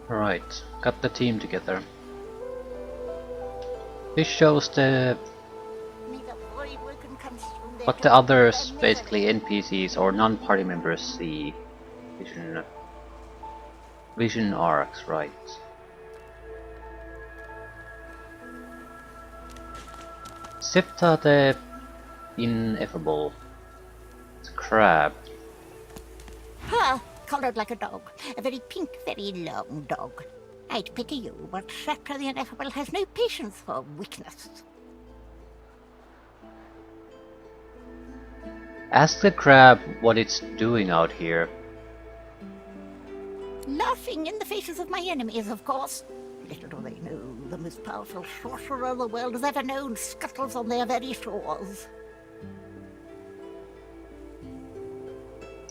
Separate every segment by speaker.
Speaker 1: Right, got the team together. This shows what the others, basically NPCs or non-party members, see. Vision arcs, right. Sipta the ineffable. It's a crab.
Speaker 2: Ha! Coloured like a dog. A very pink, very long dog. I'd pity you, but Shakra the Ineffable has no patience for weakness.
Speaker 1: Ask the crab what it's doing out here.
Speaker 2: Laughing in the faces of my enemies, of course. Little do they know, the most powerful sorcerer the world has ever known scuttles on their very shores.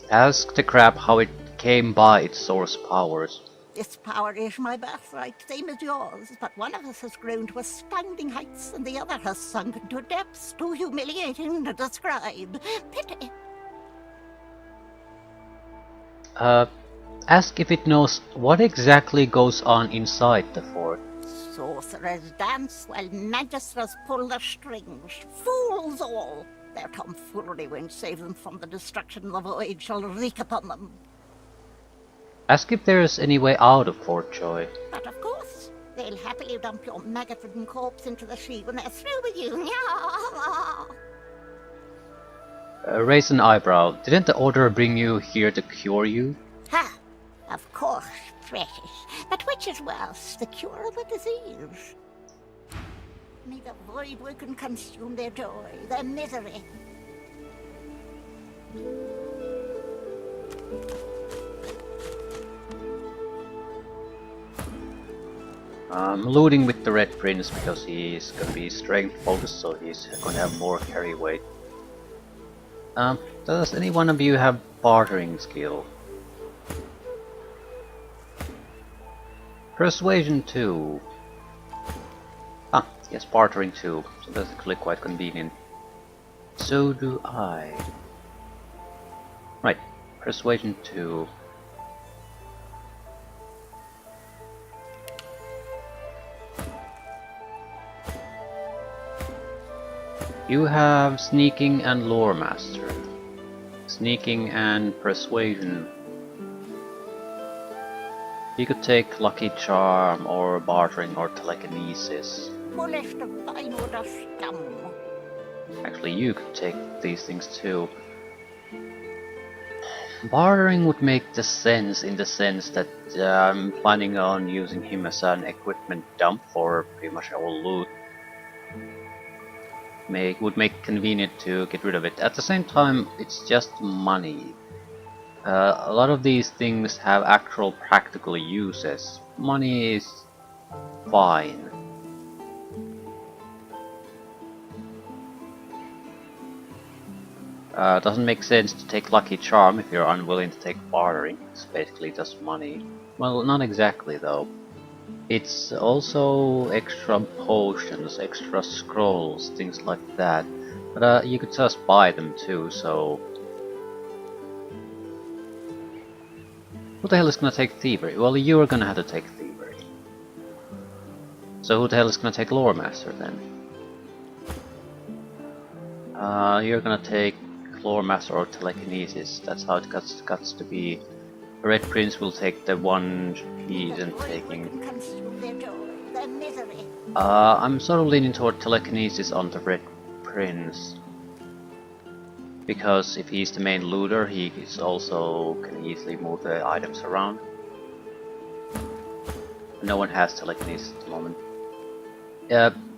Speaker 1: Ask the crab how it came by its source powers.
Speaker 2: This power is my birthright, same as yours, but one of us has grown to astounding heights and the other has sunk into depths too humiliating to describe. Pity.
Speaker 1: Ask if it knows what exactly goes on inside the fort.
Speaker 2: Sorcerers dance while magisters pull the strings. Fools all! Their tomfoolery won't save them from the destruction the void shall wreak upon them.
Speaker 1: Ask if there is any way out of Fort Joy.
Speaker 2: But of course, they'll happily dump your maggot-ridden corpse into the sea when they're through with you.
Speaker 1: Raise an eyebrow. Didn't the Order bring you here to cure you?
Speaker 2: Ha! Of course, precious. But which is worse, the cure or the disease? May the void woken consume their joy, their misery.
Speaker 1: I'm looting with the Red Prince because he's gonna be strength focused, so he's gonna have more carry weight. Does any one of you have bartering skill? Persuasion 2. Ah, yes, bartering 2, so that's actually quite convenient. So do I. Right, persuasion 2. You have sneaking and lore master. Sneaking and persuasion. You could take lucky charm or bartering or telekinesis. Actually, you could take these things too. Bartering would make the sense in the sense that I'm planning on using him as an equipment dump for pretty much all loot. Would make convenient to get rid of it. At the same time, it's just money. A lot of these things have actual practical uses. Money is fine. Doesn't make sense to take Lucky Charm if you're unwilling to take bartering. It's basically just money. Well, not exactly though. It's also extra potions, extra scrolls, things like that. But you could just buy them too, so... Who the hell is gonna take Thievery? Well, you're gonna have to take Thievery. So who the hell is gonna take Lore Master then? You're gonna take Lore Master or Telekinesis. That's how it got to be. The Red Prince will take the one he isn't taking. I'm sort of leaning toward Telekinesis on the Red Prince. Because if he's the main looter, he is also can easily move the items around. No one has Telekinesis at the moment.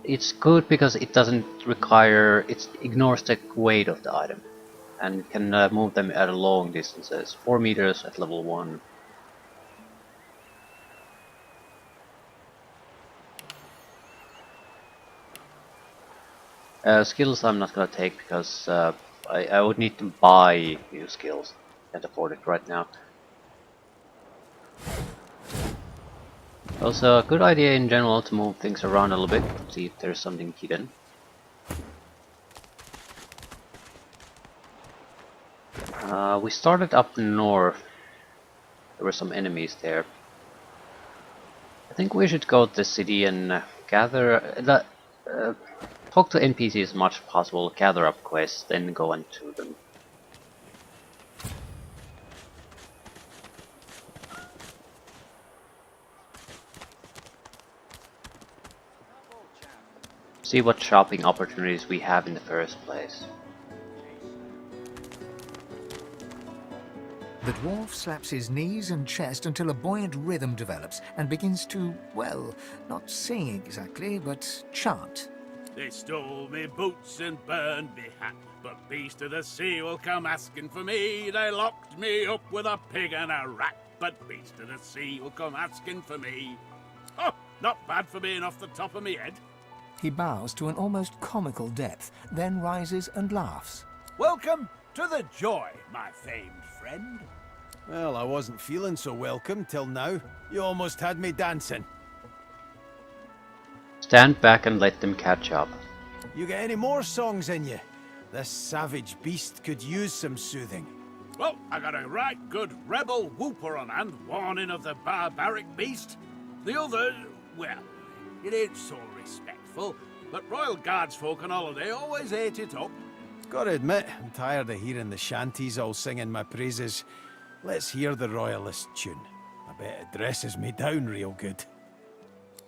Speaker 1: It's good because it doesn't require, it ignores the weight of the item. And can move them at long distances, 4 meters at level 1. Skills I'm not gonna take because I would need to buy new skills. Can't afford it right now. Also, a good idea in general to move things around a little bit, see if there's something hidden. We started up north. There were some enemies there. I think we should go to the city and gather talk to NPCs as much as possible, gather up quests, then go and do them. See what shopping opportunities we have in the first place.
Speaker 3: The dwarf slaps his knees and chest until a buoyant rhythm develops and begins to, well, not sing exactly, but chant.
Speaker 4: They stole me boots and burned me hat, but beast of the sea will come asking for me. They locked me up with a pig and a rat, but beast of the sea will come asking for me. Oh, not bad for being off the top of me head.
Speaker 3: He bows to an almost comical depth, then rises and laughs.
Speaker 4: Welcome to the joy, my famed friend.
Speaker 5: Well, I wasn't feeling so welcome till now. You almost had me dancing.
Speaker 1: Stand back and let them catch up.
Speaker 5: You got any more songs in you? This savage beast could use some soothing.
Speaker 4: Well, I got a right good rebel whooper on hand, warning of the barbaric beast. The other, well, it ain't so respectful, but Royal Guards folk on holiday always ate it up.
Speaker 5: Gotta admit, I'm tired of hearing the shanties all singing my praises. Let's hear the Royalist tune. I bet it dresses me down real good.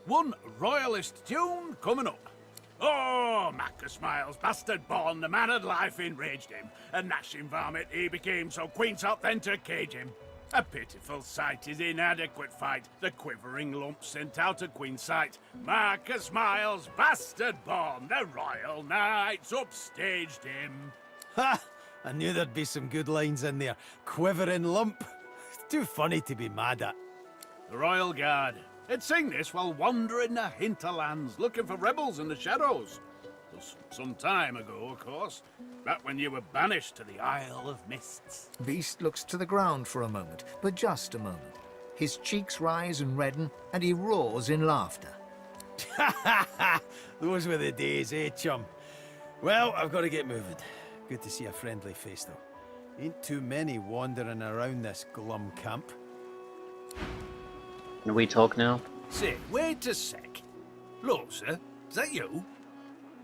Speaker 4: One Royalist tune coming up. Oh, Macca Smiles, bastard born, the man of life enraged him. A gnashing varmint he became, so Queen sought then to cage him. A pitiful sight, his inadequate fight, the quivering lump sent out of Queen's sight. Marcus Miles, bastard born, the royal knights upstaged him.
Speaker 5: Ha! I knew there'd be some good lines in there. Quivering lump. Too funny to be mad at.
Speaker 4: The Royal Guard. They'd sing this while wandering the hinterlands, looking for rebels in the shadows. Was some time ago, of course. Back when you were banished to the Isle of Mists.
Speaker 3: Beast looks to the ground for a moment, but just a moment. His cheeks rise and redden, and he roars in laughter.
Speaker 5: Ha ha ha! Those were the days, eh, chum? Well, I've got to get moving. Good to see a friendly face, though. Ain't too many wandering around this glum camp.
Speaker 1: Can we talk now?
Speaker 4: Say, wait a sec. Hello, sir. Is that you?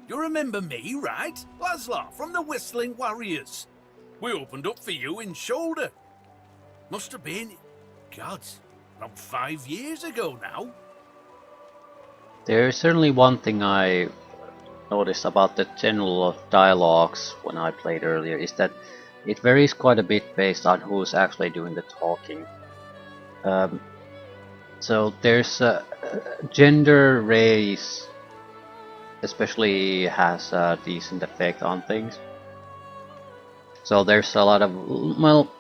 Speaker 4: You remember me, right? Laszlo, from the Whistling Warriors. We opened up for you in Shoulder. Must have been, God, about 5 years ago now.
Speaker 1: There's certainly one thing I noticed about the general dialogues when I played earlier, is that it varies quite a bit based on who's actually doing the talking. So there's gender, race, especially has a decent effect on things. So there's a lot of, well,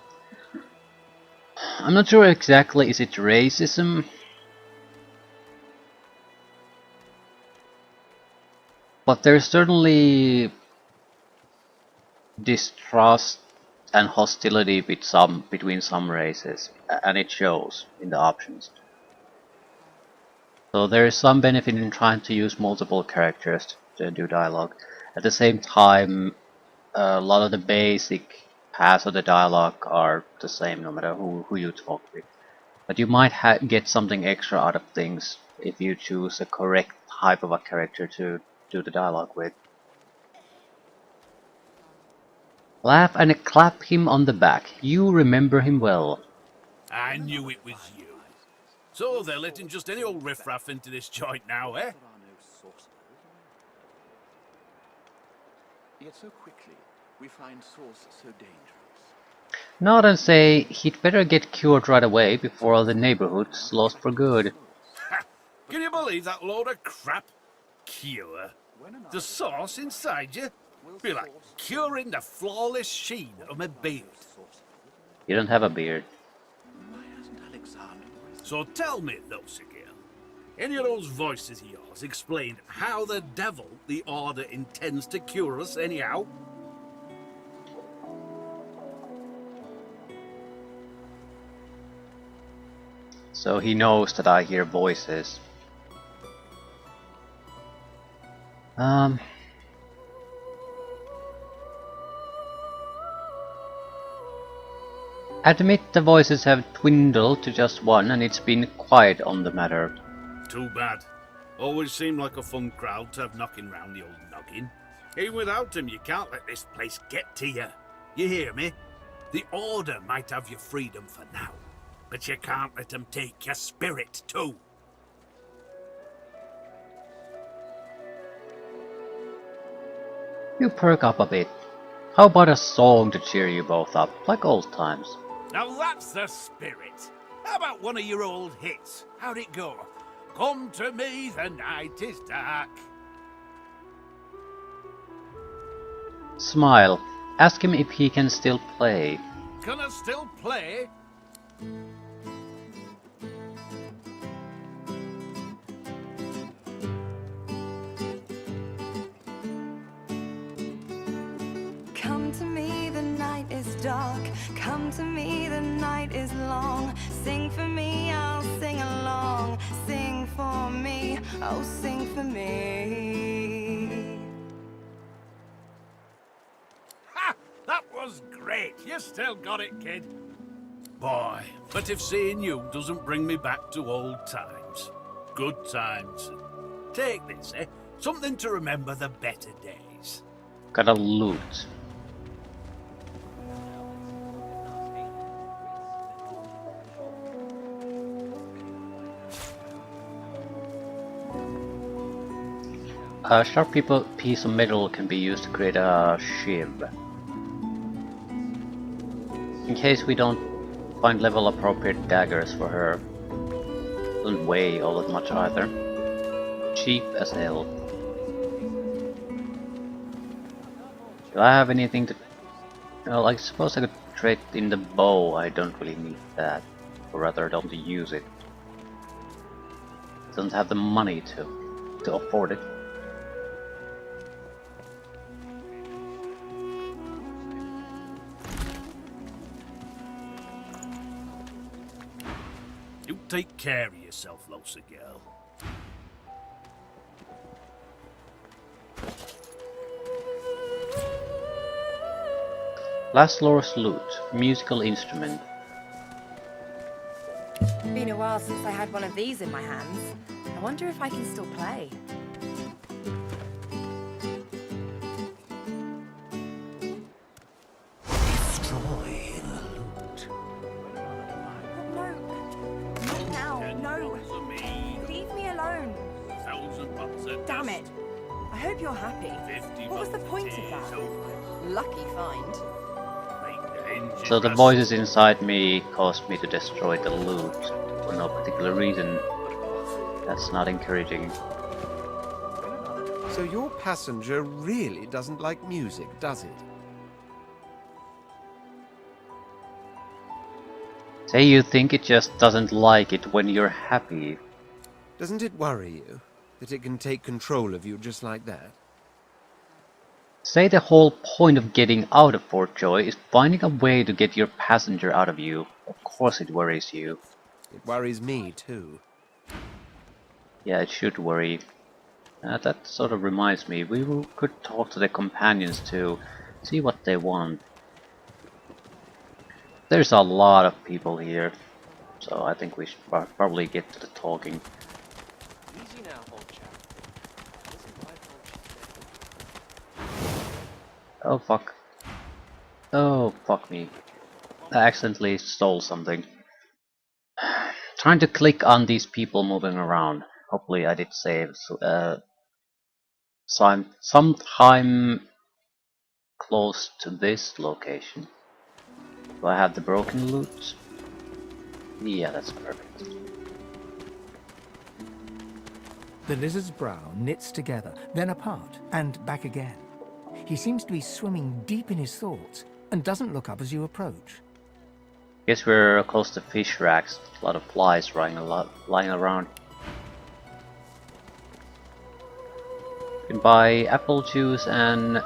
Speaker 1: I'm not sure exactly, is it racism? But there's certainly distrust and hostility between some races, and it shows in the options. So there is some benefit in trying to use multiple characters to do dialogue. At the same time, a lot of the basic paths of the dialogue are the same no matter who you talk with. But you might get something extra out of things if you choose a correct type of a character to do the dialogue with. Laugh and clap him on the back. You remember him well.
Speaker 4: I knew it was you. So they're letting just any old riffraff into this joint now, eh?
Speaker 6: Yet so quickly we find source so dangerous.
Speaker 1: Nod and say he'd better get cured right away before the neighborhood's lost for good.
Speaker 4: Ha! Can you believe that load of crap? Cure? The sauce inside you? Be like curing the flawless sheen of my beard.
Speaker 1: You don't have a beard.
Speaker 4: So tell me, Nosigil, any of those voices of yours explained how the devil the Order intends to cure us anyhow?
Speaker 1: So he knows that I hear voices. Admit the voices have dwindled to just one, and it's been quiet on the matter.
Speaker 4: Too bad. Always seemed like a fun crowd to have knocking round the old noggin. Even without him, you can't let this place get to you. You hear me? The Order might have your freedom for now, but you can't let them take your spirit too.
Speaker 1: You perk up a bit. How about a song to cheer you both up, like old times?
Speaker 4: Now that's the spirit. How about one of your old hits? How'd it go? Come to me, the night is dark.
Speaker 1: Smile. Ask him if he can still play.
Speaker 4: Can I still play?
Speaker 7: Come to me, the night is dark. Come to me, the night is long. Sing for me, I'll sing along. Sing for me, oh sing for me.
Speaker 4: Ha! That was great. You still got it, kid. Boy, but if seeing you doesn't bring me back to old times. Good times. Take this, eh? Something to remember the better days.
Speaker 1: Gotta loot. A sharp piece of metal can be used to create a shiv. In case we don't find level appropriate daggers for her. Doesn't weigh all that much either. Cheap as hell. Do I have anything to... Well, I suppose I could trade in the bow. I don't really need that. Or rather, I don't use it. Don't have the money to afford it.
Speaker 4: You take care of yourself, Losa girl.
Speaker 1: Laszlo's lute, musical instrument.
Speaker 7: Been a while since I had one of these in my hands. I wonder if I can still play.
Speaker 3: Destroy the loot.
Speaker 7: No, not now, no.
Speaker 4: For me,
Speaker 7: Leave me alone.
Speaker 4: 1,000 bucks a
Speaker 7: Damn it. I hope you're happy.
Speaker 4: 50
Speaker 7: What was the
Speaker 4: bucks
Speaker 7: point
Speaker 4: a
Speaker 7: of that?
Speaker 4: so
Speaker 7: Lucky find.
Speaker 4: make the engine
Speaker 1: So the
Speaker 4: rust.
Speaker 1: voices inside me caused me to destroy the loot for no particular reason. That's not encouraging.
Speaker 8: So your passenger really doesn't like music, does it?
Speaker 1: Say you think it just doesn't like it when you're happy.
Speaker 8: Doesn't it worry you that it can take control of you just like that?
Speaker 1: Say the whole point of getting out of Fort Joy is finding a way to get your passenger out of you. Of course it worries you.
Speaker 8: It worries me too.
Speaker 1: Yeah, it should worry. That sort of reminds me, could talk to the companions to see what they want. There's a lot of people here, so I think we should probably get to the talking.
Speaker 6: Easy now, old chap. Listen to my
Speaker 1: Oh fuck. Oh fuck me. I accidentally stole something. Trying to click on these people moving around. Hopefully I did save sometime close to this location. Do I have the broken loot? Yeah, that's perfect.
Speaker 3: The lizard's brow knits together, then apart, and back again. He seems to be swimming deep in his thoughts, and doesn't look up as you approach.
Speaker 1: Guess we're close to fish racks. A lot of flies lying around. You can buy apple juice and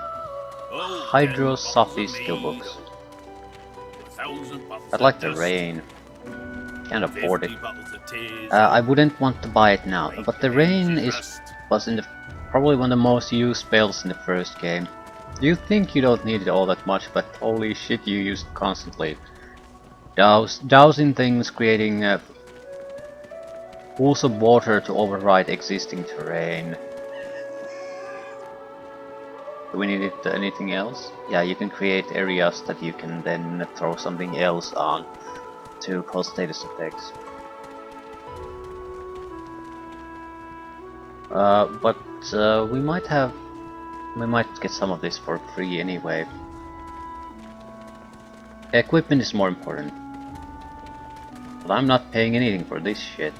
Speaker 4: Oh,
Speaker 1: Hydro
Speaker 4: 10 bucks
Speaker 1: Softy
Speaker 4: for me.
Speaker 1: skill books.
Speaker 4: 1,000 bucks
Speaker 1: I'd like
Speaker 4: a
Speaker 1: the
Speaker 4: dust.
Speaker 1: rain. Can't afford it.
Speaker 4: 50 bottles of tears.
Speaker 1: I wouldn't want to buy it now, but the rain was in the probably one of the most used spells in the first game. You think you don't need it all that much, but holy shit, you use it constantly. Dousing things, creating Pools of water to override existing terrain. Do we need anything else? Yeah, you can create areas that you can then throw something else on to cause status effects. But we might get some of this for free anyway. Equipment is more important. But I'm not paying anything for this shit.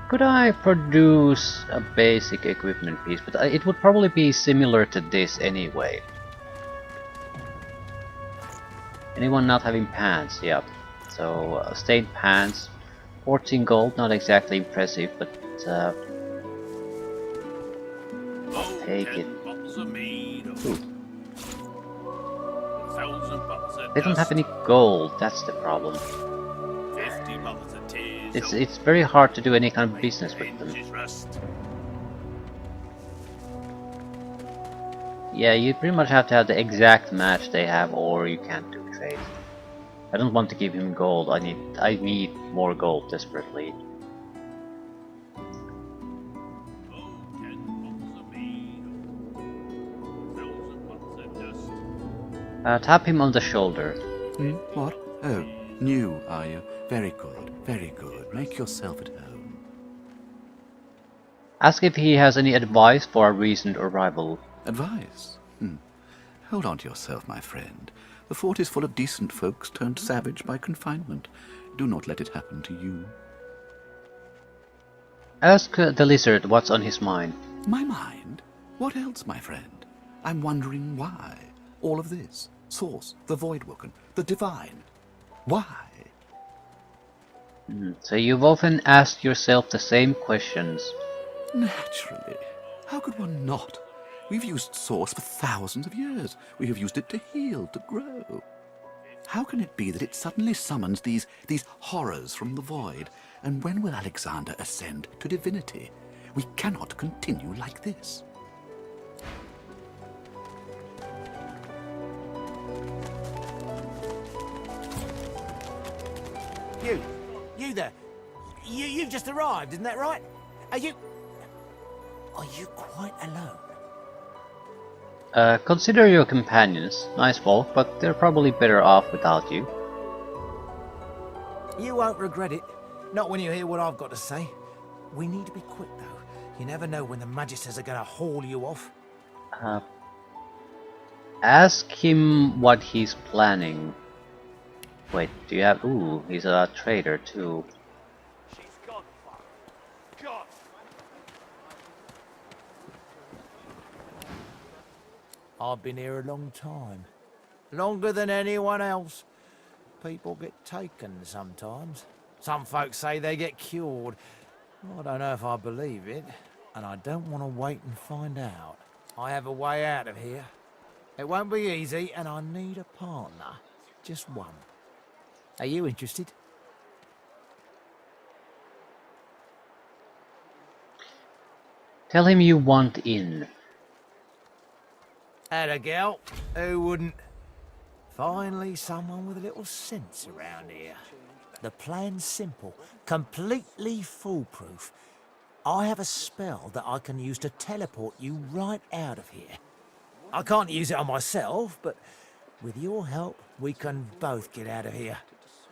Speaker 1: Could I produce a basic equipment piece? But it would probably be similar to this anyway. Anyone not having pants? Yeah. So, stained pants. 14 gold, not exactly impressive, but I'll take it. Ooh. They don't have any gold, that's the problem. It's very hard to do any kind of business with them. Yeah, you pretty much have to have the exact match they have, or you can't do trade. I don't want to give him gold. I need more gold desperately. Tap him on the shoulder.
Speaker 9: What? Oh, new, are you? Very good, very good. Make yourself at home.
Speaker 1: Ask if he has any advice for our recent arrival.
Speaker 9: Advice? Hold on to yourself, my friend. The fort is full of decent folks turned savage by confinement. Do not let it happen to you.
Speaker 1: Ask the lizard what's on his mind.
Speaker 9: My mind? What else, my friend? I'm wondering why. All of this. Source, the Voidwoken, the Divine. Why?
Speaker 1: So you've often asked yourself the same questions.
Speaker 9: Naturally. How could one not? We've used Source for thousands of years. We have used it to heal, to grow. How can it be that it suddenly summons these horrors from the void? And when will Alexander ascend to divinity? We cannot continue like this.
Speaker 5: You there. You've just arrived, isn't that right? Are you quite alone?
Speaker 1: Consider your companions. Nice folk, but they're probably better off without you.
Speaker 5: You won't regret it. Not when you hear what I've got to say. We need to be quick, though. You never know when the Magisters are going to haul you off.
Speaker 1: Ask him what he's planning. Wait, do you have... Ooh, he's a trader too.
Speaker 5: She's gone, God. I've been here a long time. Longer than anyone else. People get taken sometimes. Some folks say they get cured. I don't know if I believe it, and I don't want to wait and find out. I have a way out of here. It won't be easy, and I need a partner. Just one. Are you interested?
Speaker 1: Tell him you want in.
Speaker 5: Atta gal. Who wouldn't? Finally, someone with a little sense around here. The plan's simple, completely foolproof. I have a spell that I can use to teleport you right out of here. I can't use it on myself, but with your help, we can both get out of here.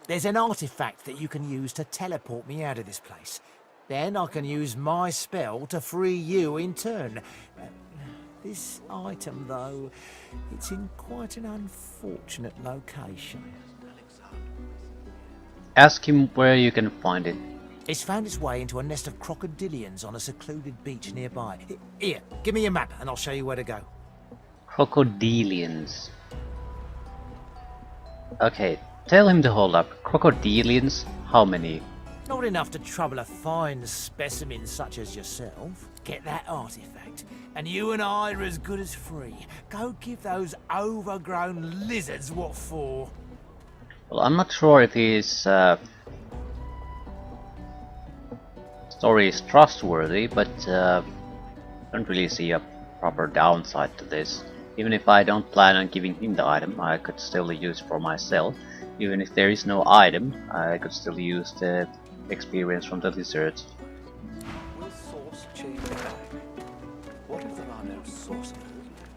Speaker 5: There's an artifact that you can use to teleport me out of this place. Then I can use my spell to free you in turn. This item, though, it's in quite an unfortunate location.
Speaker 1: Ask him where you can find it.
Speaker 5: It's found its way into a nest of crocodilians on a secluded beach nearby. Here, give me your map and I'll show you where to go.
Speaker 1: Crocodilians. Okay, tell him to hold up. Crocodilians? How many?
Speaker 5: Not enough to trouble a fine specimen such as yourself. Get that artifact, and you and I are as good as free. Go give those overgrown lizards what for.
Speaker 1: Well, I'm not sure if his story is trustworthy, but I don't really see a proper downside to this. Even if I don't plan on giving him the item, I could still use it for myself. Even if there is no item, I could still use the experience from the lizards.
Speaker 6: Will source change back? What if there are no sources?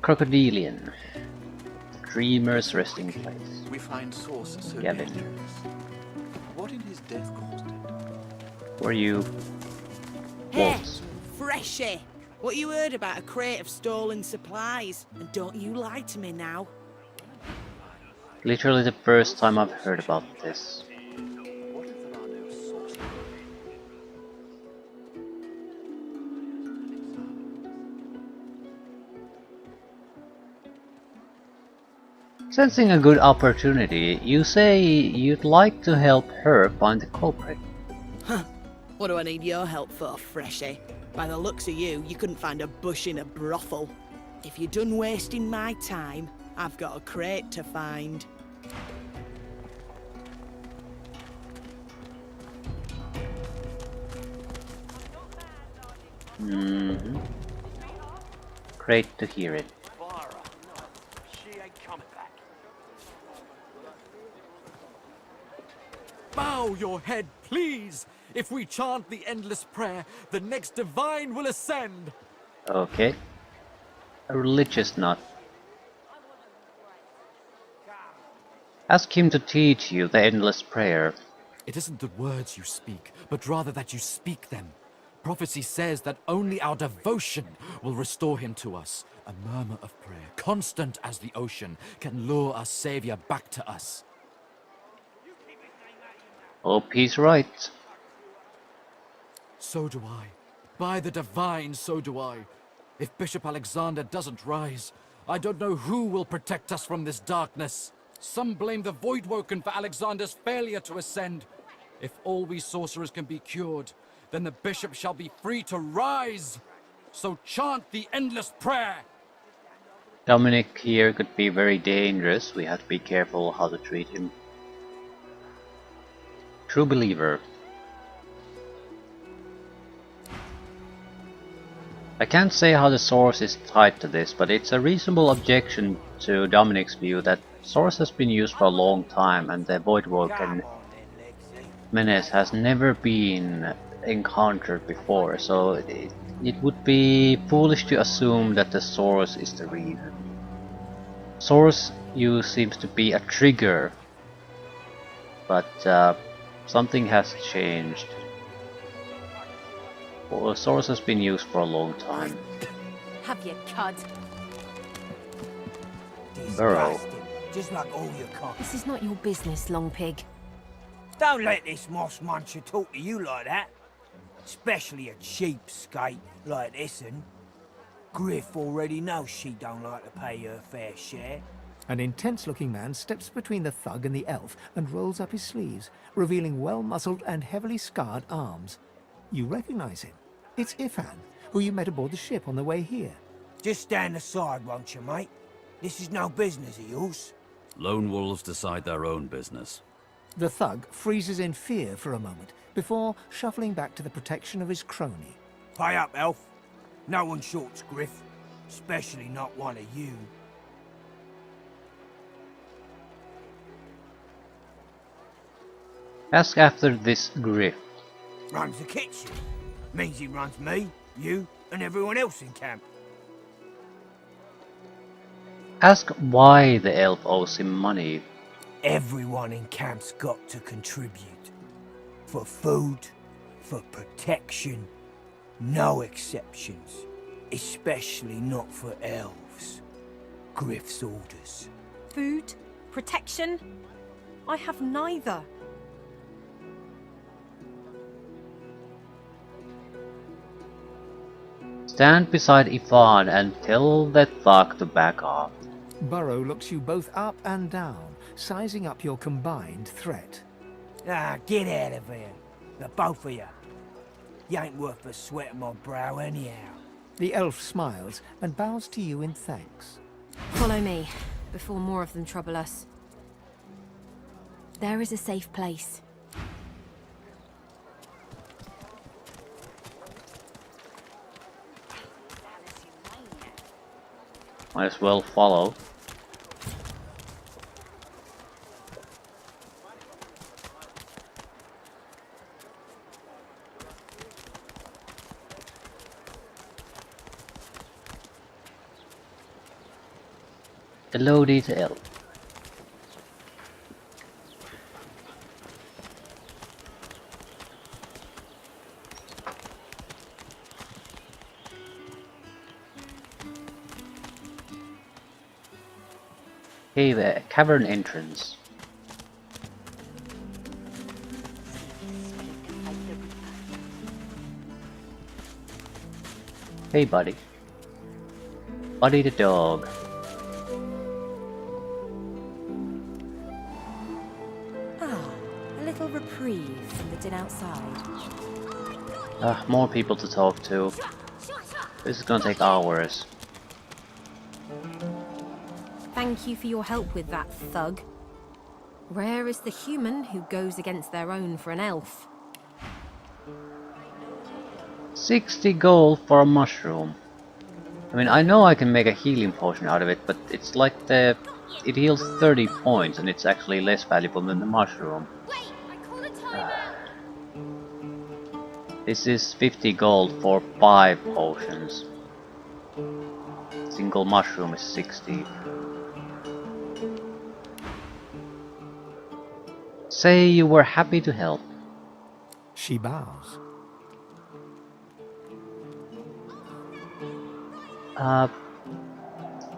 Speaker 1: Crocodilian. Dreamer's resting place.
Speaker 6: We find source so
Speaker 1: Gavin.
Speaker 6: dangerous. What in his death caused it?
Speaker 1: Were you
Speaker 10: Hey,
Speaker 1: wolves?
Speaker 10: Freshie! What you heard about a crate of stolen supplies? And don't you lie to me now.
Speaker 1: Literally the first time I've heard about this.
Speaker 6: What if there are no sources?
Speaker 1: Sensing a good opportunity, you say you'd like to help her find the culprit.
Speaker 10: Huh. What do I need your help for, Freshie? By the looks of you, you couldn't find a bush in a brothel. If you're done wasting my time, I've got a crate to find.
Speaker 1: Great to hear it.
Speaker 6: She ain't coming back.
Speaker 11: Bow your head, please! If we chant the endless prayer, the next divine will ascend!
Speaker 1: Okay. A religious nut. Ask him to teach you the endless prayer.
Speaker 11: It isn't the words you speak, but rather that you speak them. Prophecy says that only our devotion will restore him to us. A murmur of prayer, constant as the ocean, can lure our Savior back to us.
Speaker 1: Hope he's right.
Speaker 11: So do I. By the divine, so do I. If Bishop Alexander doesn't rise, I don't know who will protect us from this darkness. Some blame the Voidwoken for Alexander's failure to ascend. If all we sorcerers can be cured, then the bishop shall be free to rise. So chant the endless prayer.
Speaker 1: Dominic here could be very dangerous. We have to be careful how to treat him. True believer. I can't say how the source is tied to this, but it's a reasonable objection to Dominic's view that source has been used for a long time and the Voidwoken menace has never been encountered before, so it would be foolish to assume that the source is the reason. Source use seems to be a trigger, but something has changed. Well, source has been used for a long time.
Speaker 7: Have you cud?
Speaker 1: Burrow.
Speaker 5: Just like all your cocks.
Speaker 7: This is not your business, Long Pig.
Speaker 5: Don't let this moss muncher talk to you like that. Especially a cheapskate like this one. Griff already knows she don't like to pay her fair share.
Speaker 3: An intense-looking man steps between the thug and the elf and rolls up his sleeves, revealing well-muscled and heavily scarred arms. You recognize him. It's Ifan, who you met aboard the ship on the way here.
Speaker 5: Just stand aside, won't you, mate? This is no business of yours.
Speaker 12: Lone wolves decide their own business.
Speaker 3: The thug freezes in fear for a moment before shuffling back to the protection of his crony.
Speaker 5: Pay up, elf. No one shorts Griff. Especially not one of you.
Speaker 1: Ask after this Griff.
Speaker 5: Runs the kitchen. Means he runs me, you, and everyone else in camp.
Speaker 1: Ask why the elf owes him money.
Speaker 5: Everyone in camp's got to contribute. For food, for protection, no exceptions. Especially not for elves. Griff's orders.
Speaker 7: Food? Protection? I have neither.
Speaker 1: Stand beside Ifan and tell that thug to back off.
Speaker 3: Burrow looks you both up and down, sizing up your combined threat.
Speaker 5: Ah, get out of here. The both of you. You ain't worth the sweat of my brow anyhow.
Speaker 3: The elf smiles and bows to you in thanks.
Speaker 7: Follow me, before more of them trouble us. There is a safe place.
Speaker 1: Might as well follow. The low detail. Cave, cavern entrance. Hey, buddy. Buddy the dog.
Speaker 13: A little reprieve from the din outside.
Speaker 1: More people to talk to. This is gonna take hours.
Speaker 13: Thank you for your help with that, thug. Rare is the human who goes against their own for an elf.
Speaker 1: 60 gold for a mushroom. I mean, I know I can make a healing potion out of it, but it's like it heals 30 points and it's actually less valuable than the mushroom. This is 50 gold for 5 potions. Single mushroom is 60. Say you were happy to help.
Speaker 3: She bows.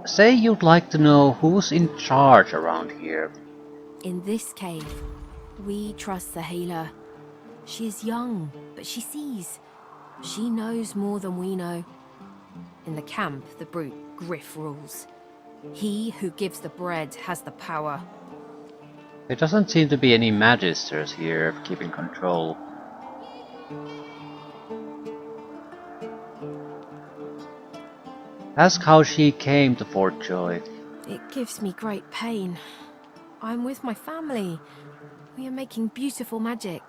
Speaker 1: Say you'd like to know who's in charge around here.
Speaker 13: In this cave, we trust the healer. She is young, but she sees. She knows more than we know. In the camp, the brute Griff rules. He who gives the bread has the power.
Speaker 1: There doesn't seem to be any magisters here keeping control. Ask how she came to Fort Joy.
Speaker 13: It gives me great pain. I'm with my family. We are making beautiful magic.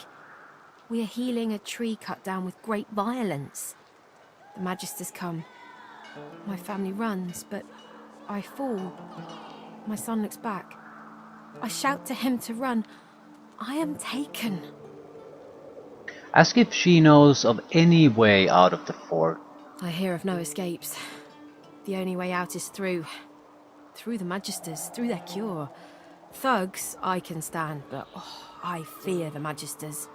Speaker 13: We are healing a tree cut down with great violence. The magisters come. My family runs, but I fall. My son looks back. I shout to him to run. I am taken.
Speaker 1: Ask if she knows of any way out of the fort.
Speaker 13: I hear of no escapes. The only way out is through the magisters, through their cure. Thugs I can stand, but I fear the magisters.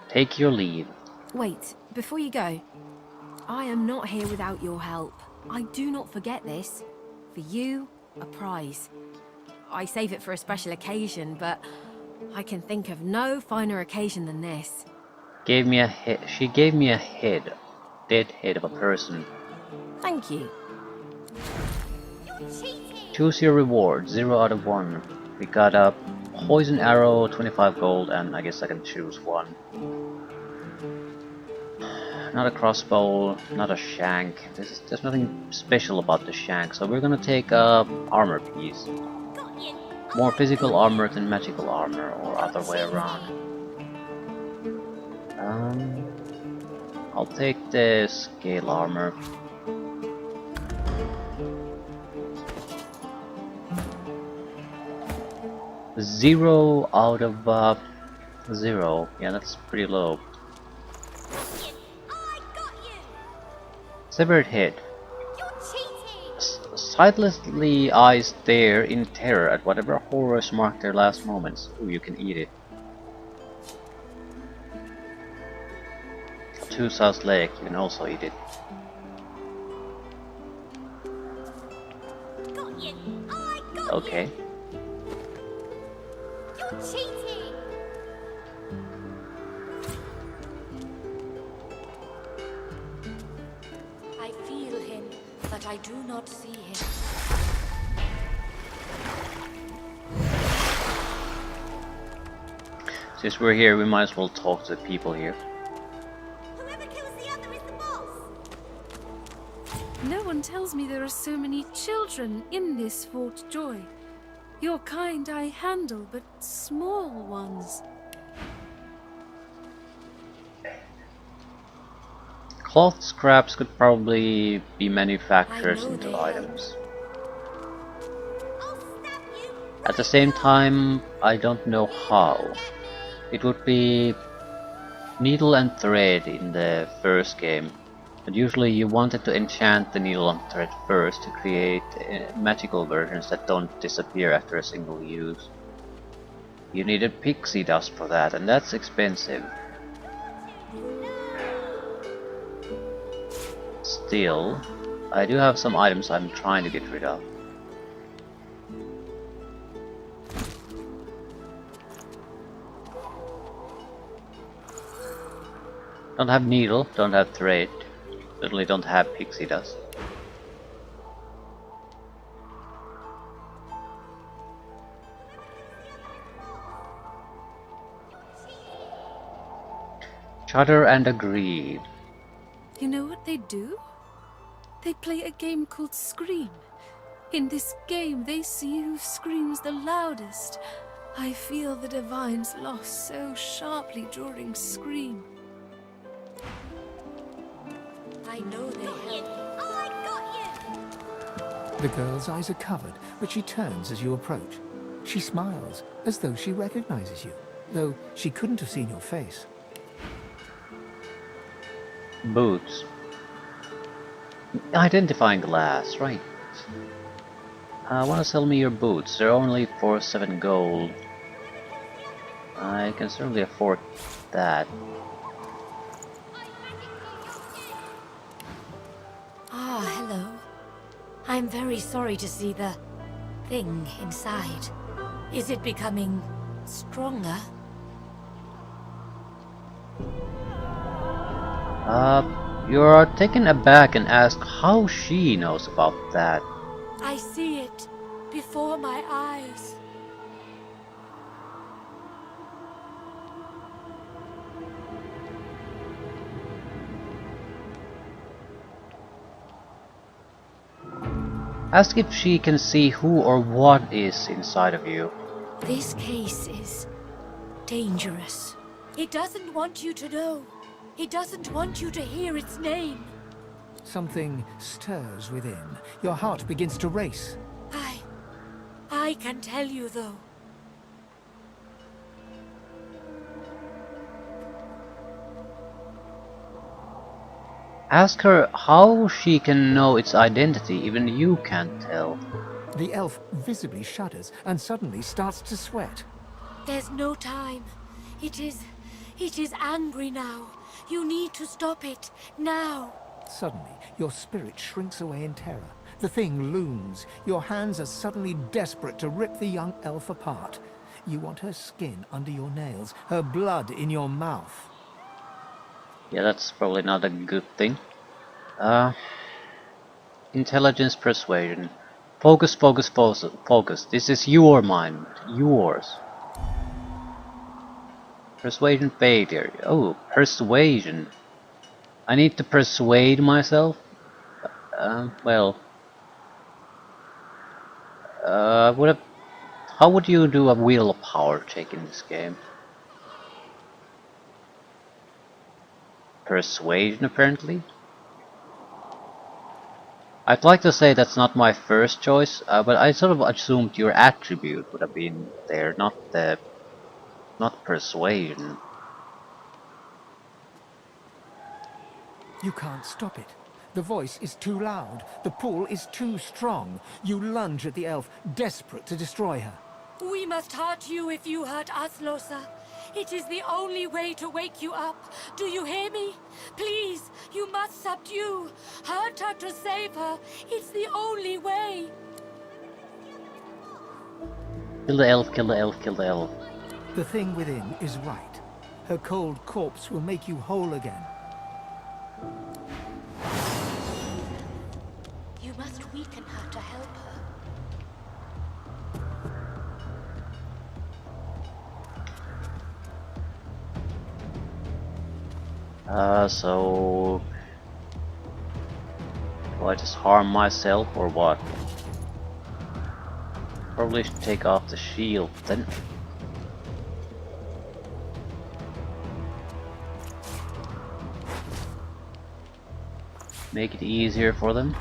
Speaker 1: Take your leave.
Speaker 13: Wait, before you go, I am not here without your help. I do not forget this. For you, a prize. I save it for a special occasion, but I can think of no finer occasion than this.
Speaker 1: Gave me a head. She gave me a head. Dead head of a person.
Speaker 13: Thank you.
Speaker 1: Choose your reward. 0 out of 1. We got a poison arrow, 25 gold, and I guess I can choose one. Not a crossbow, not a shank. There's nothing special about the shank, so we're gonna take a armor piece. More physical armor than magical armor, or other way around. I'll take the scale armor. Zero out of 0. Yeah, that's pretty low. Severed head. Sightlessly eyes stare in terror at whatever horrors mark their last moments. Ooh, you can eat it. Two-sized leg, you can also eat it. Okay.
Speaker 14: I feel him, but I do not see him.
Speaker 1: Since we're here, we might as well talk to the people here.
Speaker 15: No one tells me there are so many children in this Fort Joy. Your kind I handle, but small ones.
Speaker 1: Cloth scraps could probably be
Speaker 14: I
Speaker 1: manufactured
Speaker 14: know
Speaker 1: into
Speaker 14: they
Speaker 1: items. At the same time, I don't know how. It would be needle and thread in the first game, but usually you wanted to enchant the needle and thread first to create magical versions that don't disappear after a single use. You needed pixie dust for that, and that's expensive. Still, I do have some items I'm trying to get rid of. Don't have needle, don't have thread, certainly don't have pixie dust. Shudder and agree.
Speaker 15: You know what they do? They play a game called Scream. In this game, they see who screams the loudest. I feel the Divine's loss so sharply during Scream.
Speaker 14: I know they help.
Speaker 3: The girl's eyes are covered, but she turns as you approach. She smiles, as though she recognizes you, though she couldn't have seen your face.
Speaker 1: Boots. Identifying glass, right. Wanna sell me your boots? They're only for 7 gold. I can certainly afford that.
Speaker 14: Ah, hello. I'm very sorry to see the thing inside. Is it becoming stronger?
Speaker 1: You're taken aback and ask how she knows about that.
Speaker 14: I see it before my eyes.
Speaker 1: Ask if she can see who or what is inside of you.
Speaker 14: This case is dangerous. It doesn't want you to know. It doesn't want you to hear its name.
Speaker 3: Something stirs within. Your heart begins to race.
Speaker 14: I can tell you though.
Speaker 1: Ask her how she can know its identity, even you can't tell.
Speaker 3: The elf visibly shudders and suddenly starts to sweat.
Speaker 14: There's no time. It is angry now. You need to stop it, now.
Speaker 3: Suddenly, your spirit shrinks away in terror. The thing looms. Your hands are suddenly desperate to rip the young elf apart. You want her skin under your nails, her blood in your mouth.
Speaker 1: Yeah, that's probably not a good thing. Intelligence persuasion. Focus, focus, focus, focus. This is your mind. Yours. Persuasion failure. Oh, persuasion. I need to persuade myself? How would you do a wheel of power check in this game? Persuasion, apparently? I'd like to say that's not my first choice, but I sort of assumed your attribute would have been there, not persuasion.
Speaker 3: You can't stop it. The voice is too loud. The pull is too strong. You lunge at the elf, desperate to destroy her.
Speaker 14: We must hurt you if you hurt us, Losa. It is the only way to wake you up. Do you hear me? Please, you must subdue. Hurt her to save her. It's the only way.
Speaker 1: Kill the elf, kill the elf, kill the elf.
Speaker 3: The thing within is right. Her cold corpse will make you whole again.
Speaker 14: You must weaken her to help her.
Speaker 1: So... do I just harm myself or what? Probably should take off the shield then. make it easier for them.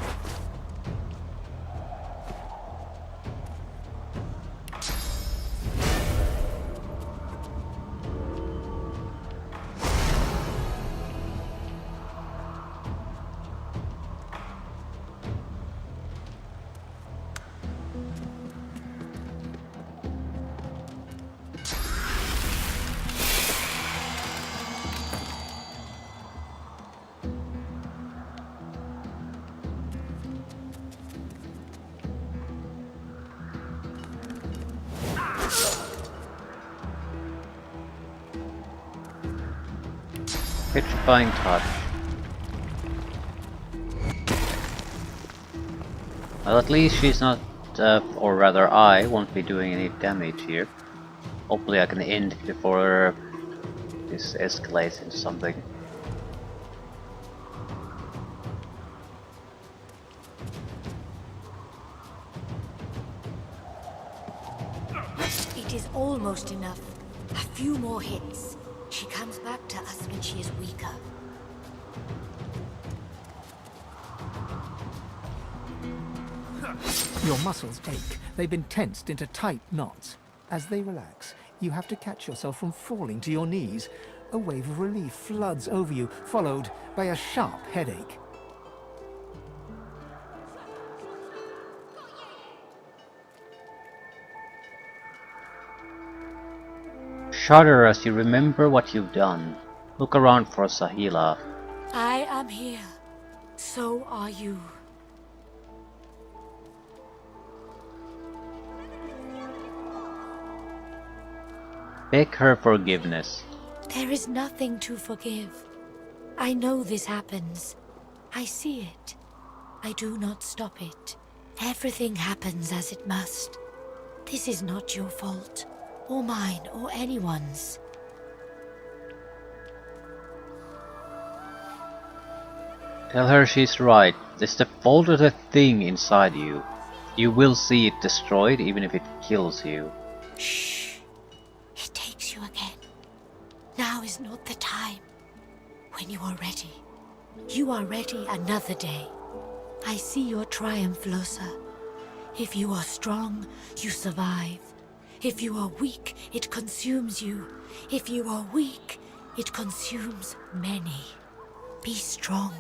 Speaker 1: Petrifying touch. Well, at least she's not, or rather I, won't be doing any damage here. Hopefully I can end before this escalates into something.
Speaker 14: It is almost enough. A few more hits. She comes back to us when she is weaker.
Speaker 3: Your muscles ache. They've been tensed into tight knots. As they relax, you have to catch yourself from falling to your knees. A wave of relief floods over you, followed by a sharp headache.
Speaker 1: Shudder as you remember what you've done. Look around for Sahila.
Speaker 14: I am here. So are you.
Speaker 1: Beg her forgiveness.
Speaker 14: There is nothing to forgive. I know this happens. I see it. I do not stop it. Everything happens as it must. This is not your fault, or mine, or anyone's.
Speaker 1: Tell her she's right. It's the fault of the thing inside you. You will see it destroyed even if it kills you.
Speaker 14: Shh. It takes you again. Now is not the time. When you are ready. You are ready another day. I see your triumph, Losa. If you are strong, you survive. If you are weak, it consumes you. If you are weak, it consumes many. Be strong.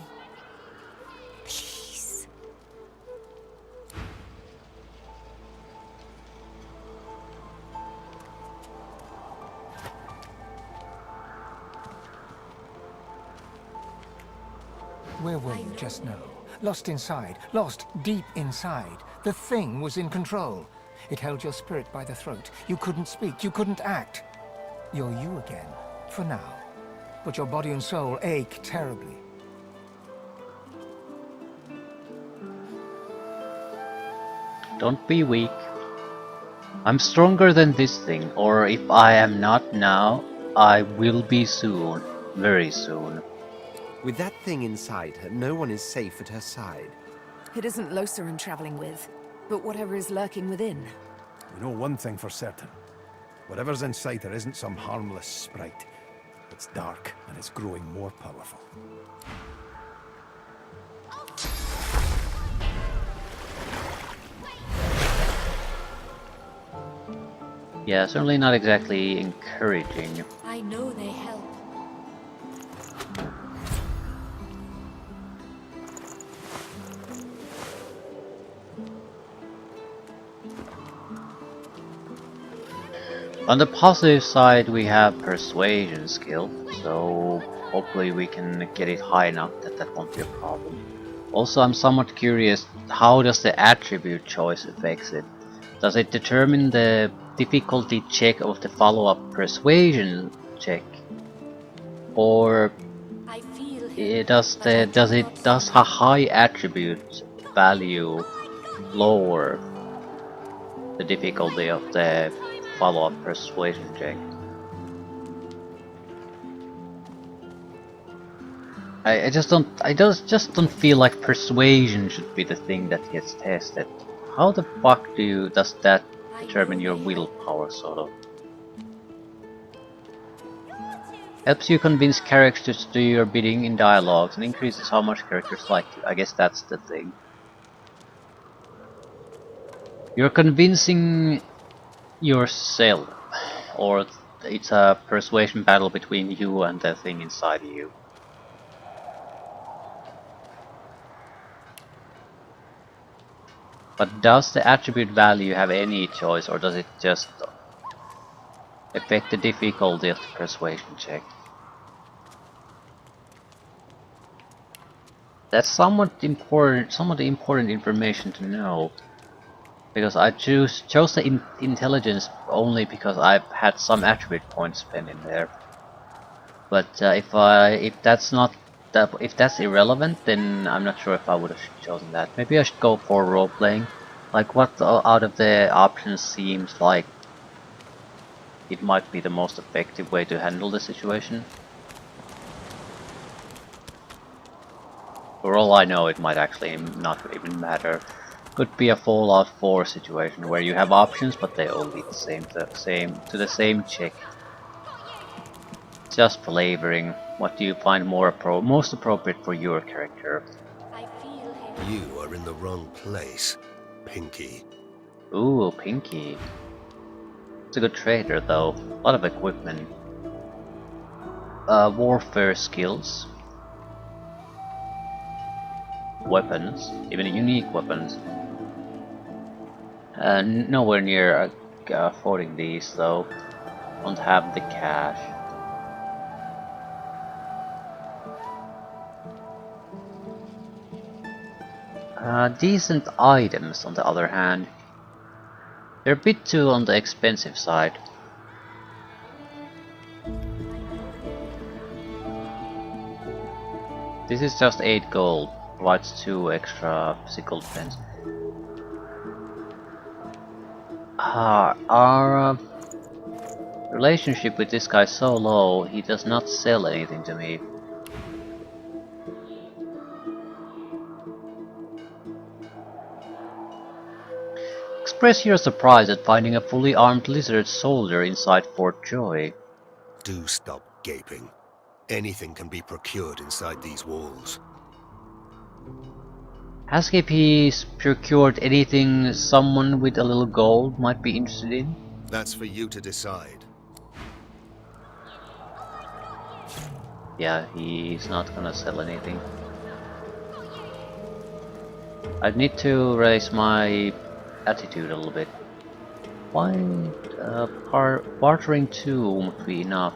Speaker 14: Please.
Speaker 3: Where were you just now? Lost inside, lost deep inside. The thing was in control. It held your spirit by the throat. You couldn't speak, you couldn't act. You're you again, for now. But your body and soul ache terribly.
Speaker 1: Don't be weak. I'm stronger than this thing, or if I am not now, I will be soon. Very soon.
Speaker 8: With that thing inside her, no one is safe at her side.
Speaker 16: It isn't Losa I'm traveling with, but whatever is lurking within.
Speaker 17: We know one thing for certain. Whatever's inside her isn't some harmless sprite. It's dark, and it's growing more powerful.
Speaker 1: Yeah, certainly not exactly encouraging.
Speaker 14: I know they help.
Speaker 1: On the positive side, we have persuasion skill, so hopefully we can get it high enough that that won't be a problem. Also, I'm somewhat curious, how does the attribute choice affect it? Does it determine the difficulty check of the follow-up persuasion check, or does a high attribute value lower the difficulty of the follow-up persuasion check? I just don't feel like persuasion should be the thing that gets tested. How the fuck does that determine your willpower, sort of? Helps you convince characters to do your bidding in dialogues and increases how much characters like you. I guess that's the thing. You're convincing yourself, or it's a persuasion battle between you and the thing inside you. But does the attribute value have any choice, or does it just affect the difficulty of the persuasion check? That's somewhat important information to know, because I chose the intelligence only because I've had some attribute points spent in there. But if that's irrelevant, then I'm not sure if I would have chosen that. Maybe I should go for role playing. Like, what out of the options seems like it might be the most effective way to handle the situation? For all I know, it might actually not even matter. Could be a Fallout 4 situation where you have options, but they all lead to the same check. Just flavoring. What do you find most appropriate for your character?
Speaker 18: You are in the wrong place, Pinky.
Speaker 1: Ooh, Pinky. It's a good trader though. A lot of equipment. Warfare skills. Weapons. Even unique weapons. Nowhere near affording these though. Don't have the cash. Decent items, on the other hand. They're a bit too on the expensive side. This is just 8 gold, provides 2 extra sickle pens. Our relationship with this guy is so low, he does not sell anything to me. Express your surprise at finding a fully armed lizard soldier inside Fort Joy.
Speaker 18: Do stop gaping. Anything can be procured inside these walls.
Speaker 1: Ask if he's procured anything someone with a little gold might be interested in.
Speaker 18: That's for you to decide.
Speaker 1: Yeah, he's not gonna sell anything. I need to raise my attitude a little bit. Why bartering 2 would be enough.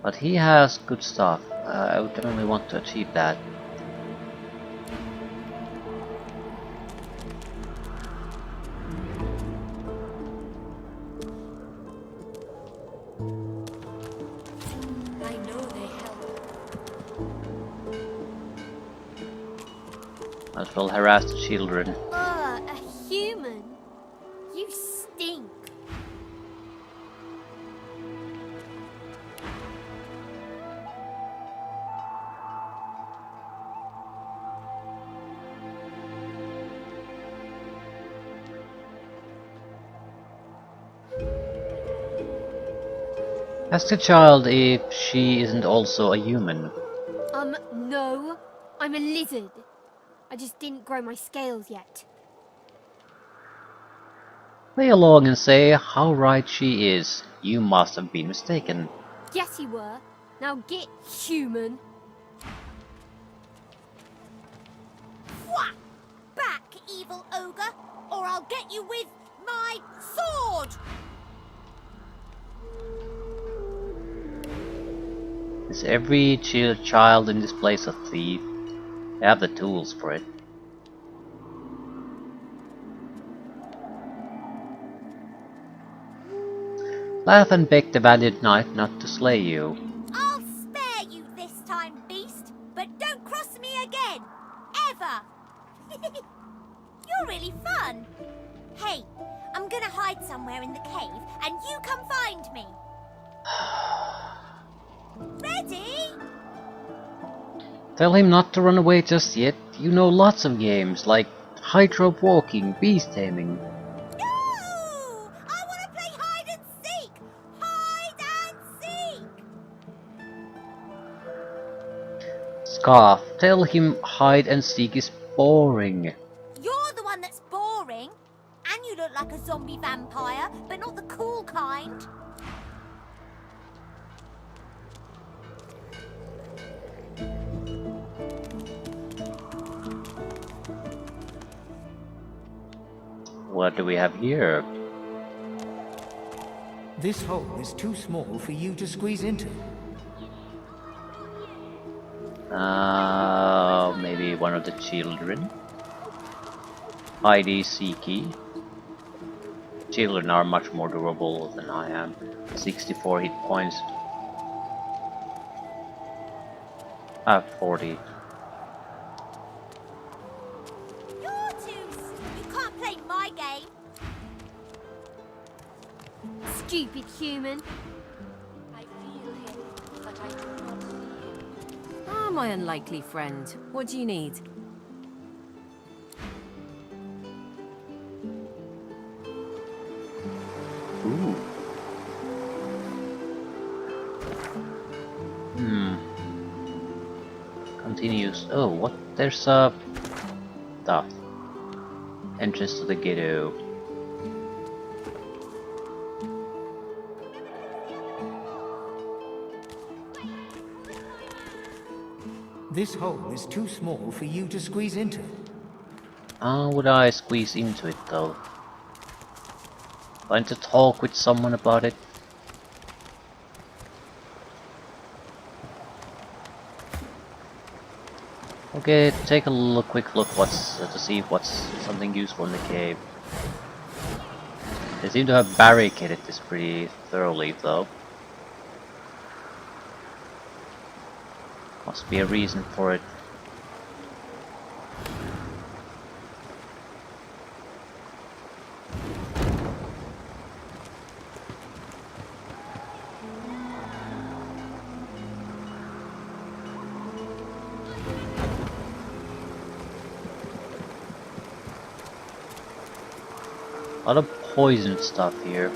Speaker 1: But he has good stuff. I would definitely want to achieve that.
Speaker 14: I know they help.
Speaker 1: Might as well harass the children.
Speaker 14: Ugh, a human? You stink.
Speaker 1: Ask the child if she isn't also a human.
Speaker 13: No. I'm a lizard. I just didn't grow my scales yet.
Speaker 1: Play along and say how right she is. You must have been mistaken.
Speaker 13: Yes, you were. Now get human.
Speaker 2: Whack! Back, evil ogre, or I'll get you with my sword!
Speaker 1: Is every child in this place a thief? They have the tools for it. Laugh and beg the valiant knight not to slay you.
Speaker 2: I'll spare you this time, beast, but don't cross me again. Ever. You're really fun. Hey, I'm gonna hide somewhere in the cave, and you come find me. Ready?
Speaker 1: Tell him not to run away just yet. You know lots of games, like high rope walking, beast taming.
Speaker 2: No! I want to play hide and seek! Hide
Speaker 1: Scarf, tell him hide and seek is boring.
Speaker 2: You're the one that's boring. And you look like a zombie vampire, but not the cool kind.
Speaker 1: What do we have here?
Speaker 3: This hole is too small for you to squeeze into.
Speaker 1: Maybe one of the children. Heidi Siki. Children are much more durable than I am. 64 hit points. 40.
Speaker 2: You're you can't play my game.
Speaker 13: Stupid human.
Speaker 14: I feel him, but I do not see him.
Speaker 13: Ah, my unlikely friend. What do you need?
Speaker 1: Ooh. Continues. Oh, what? There's a stuff. Entrance to the ghetto.
Speaker 3: This hole is too small for you to squeeze into.
Speaker 1: How would I squeeze into it though? Want to talk with someone about it? Okay, take a look, quick look what's to see if what's something useful in the cave. They seem to have barricaded this pretty thoroughly though. Must be a reason for it. A lot of poison stuff here.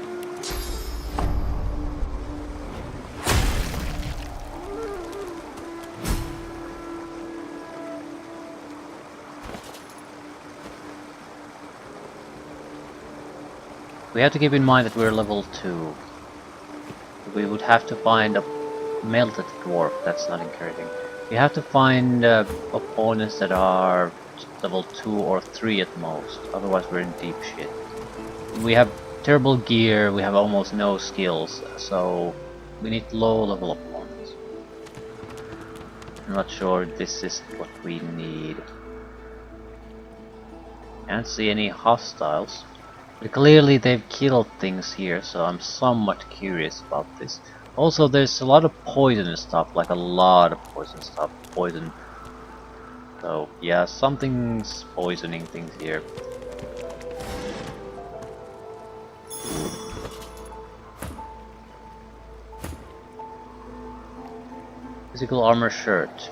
Speaker 1: We have to keep in mind that we're level 2. We would have to find a melted dwarf, that's not encouraging. We have to find opponents that are level 2 or 3 at most, otherwise we're in deep shit. We have terrible gear, we have almost no skills, so we need low level opponents. I'm not sure this is what we need. Can't see any hostiles. But clearly they've killed things here, so I'm somewhat curious about this. Also, there's a lot of poison stuff, like a lot of poison stuff. Poison. So, yeah, something's poisoning things here. Physical armor shirt.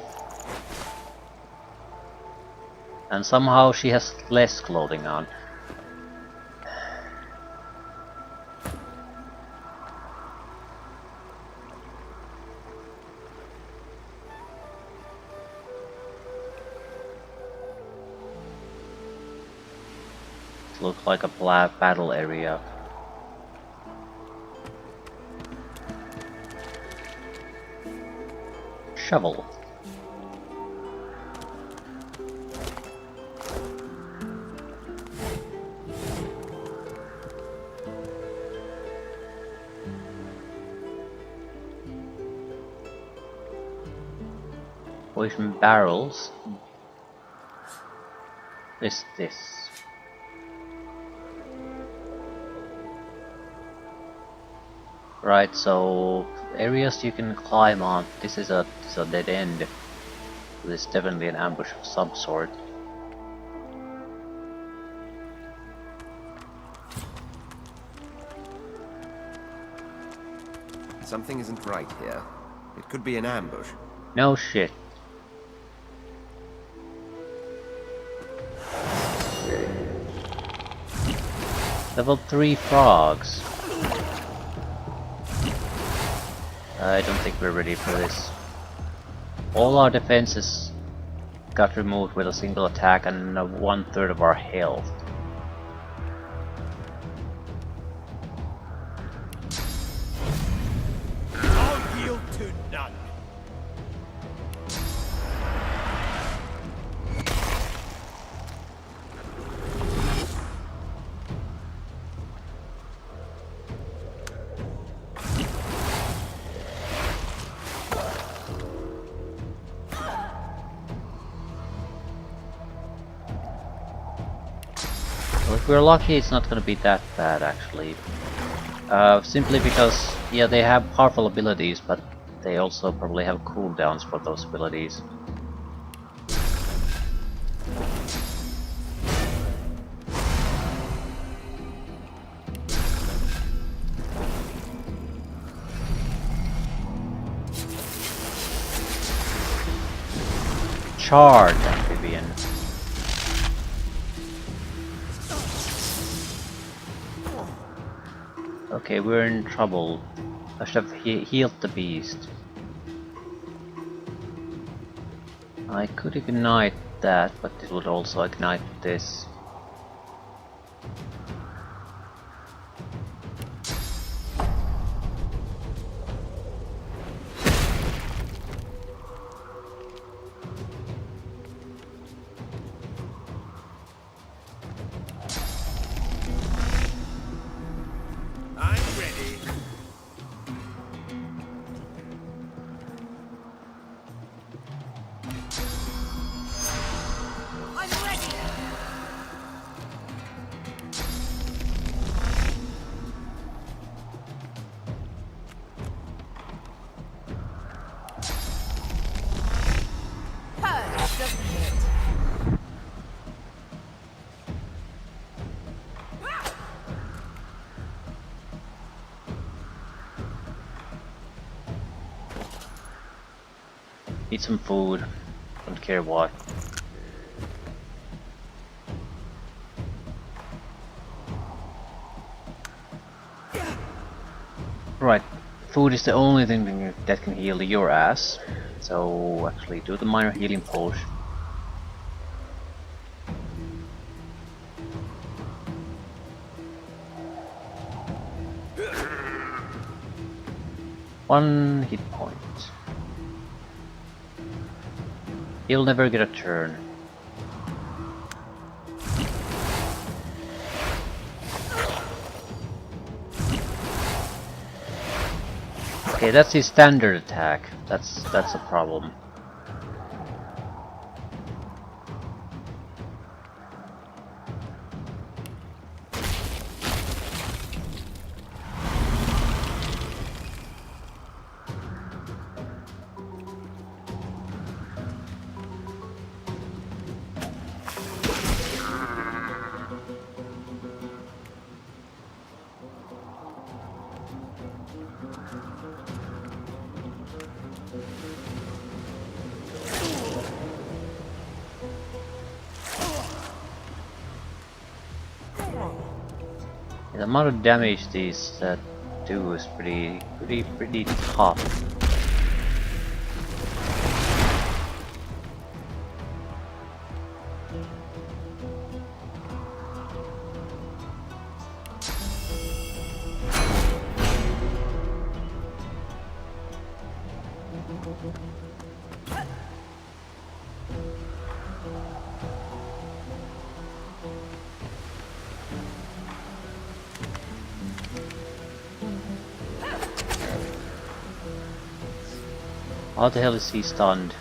Speaker 1: And somehow she has less clothing on. Looks like a battle area. Shovel. Poison barrels. This. Right, so areas you can climb on. This is a dead end. This is definitely an ambush of some sort.
Speaker 8: Something isn't right here. It could be an ambush.
Speaker 1: No shit. Level 3 frogs. I don't think we're ready for this. All our defenses got removed with a single attack and 1/3 of our health.
Speaker 5: I'll yield to none.
Speaker 1: Well, if we're lucky, it's not gonna be that bad actually. Simply because, yeah, they have powerful abilities, but they also probably have cooldowns for those abilities. Charge, amphibian. Okay, we're in trouble. I should have healed the beast. I could ignite that, but it would also ignite this.
Speaker 5: I'm ready.
Speaker 2: I'm ready.
Speaker 16: Hurts, doesn't it?
Speaker 1: Eat some food. Don't care what. Right. Food is the only thing that can heal your ass. So actually do the minor healing potion. One hit point. He'll never get a turn. Okay, that's his standard attack. That's a problem. The amount of damage these do is pretty tough. How the hell is he stunned?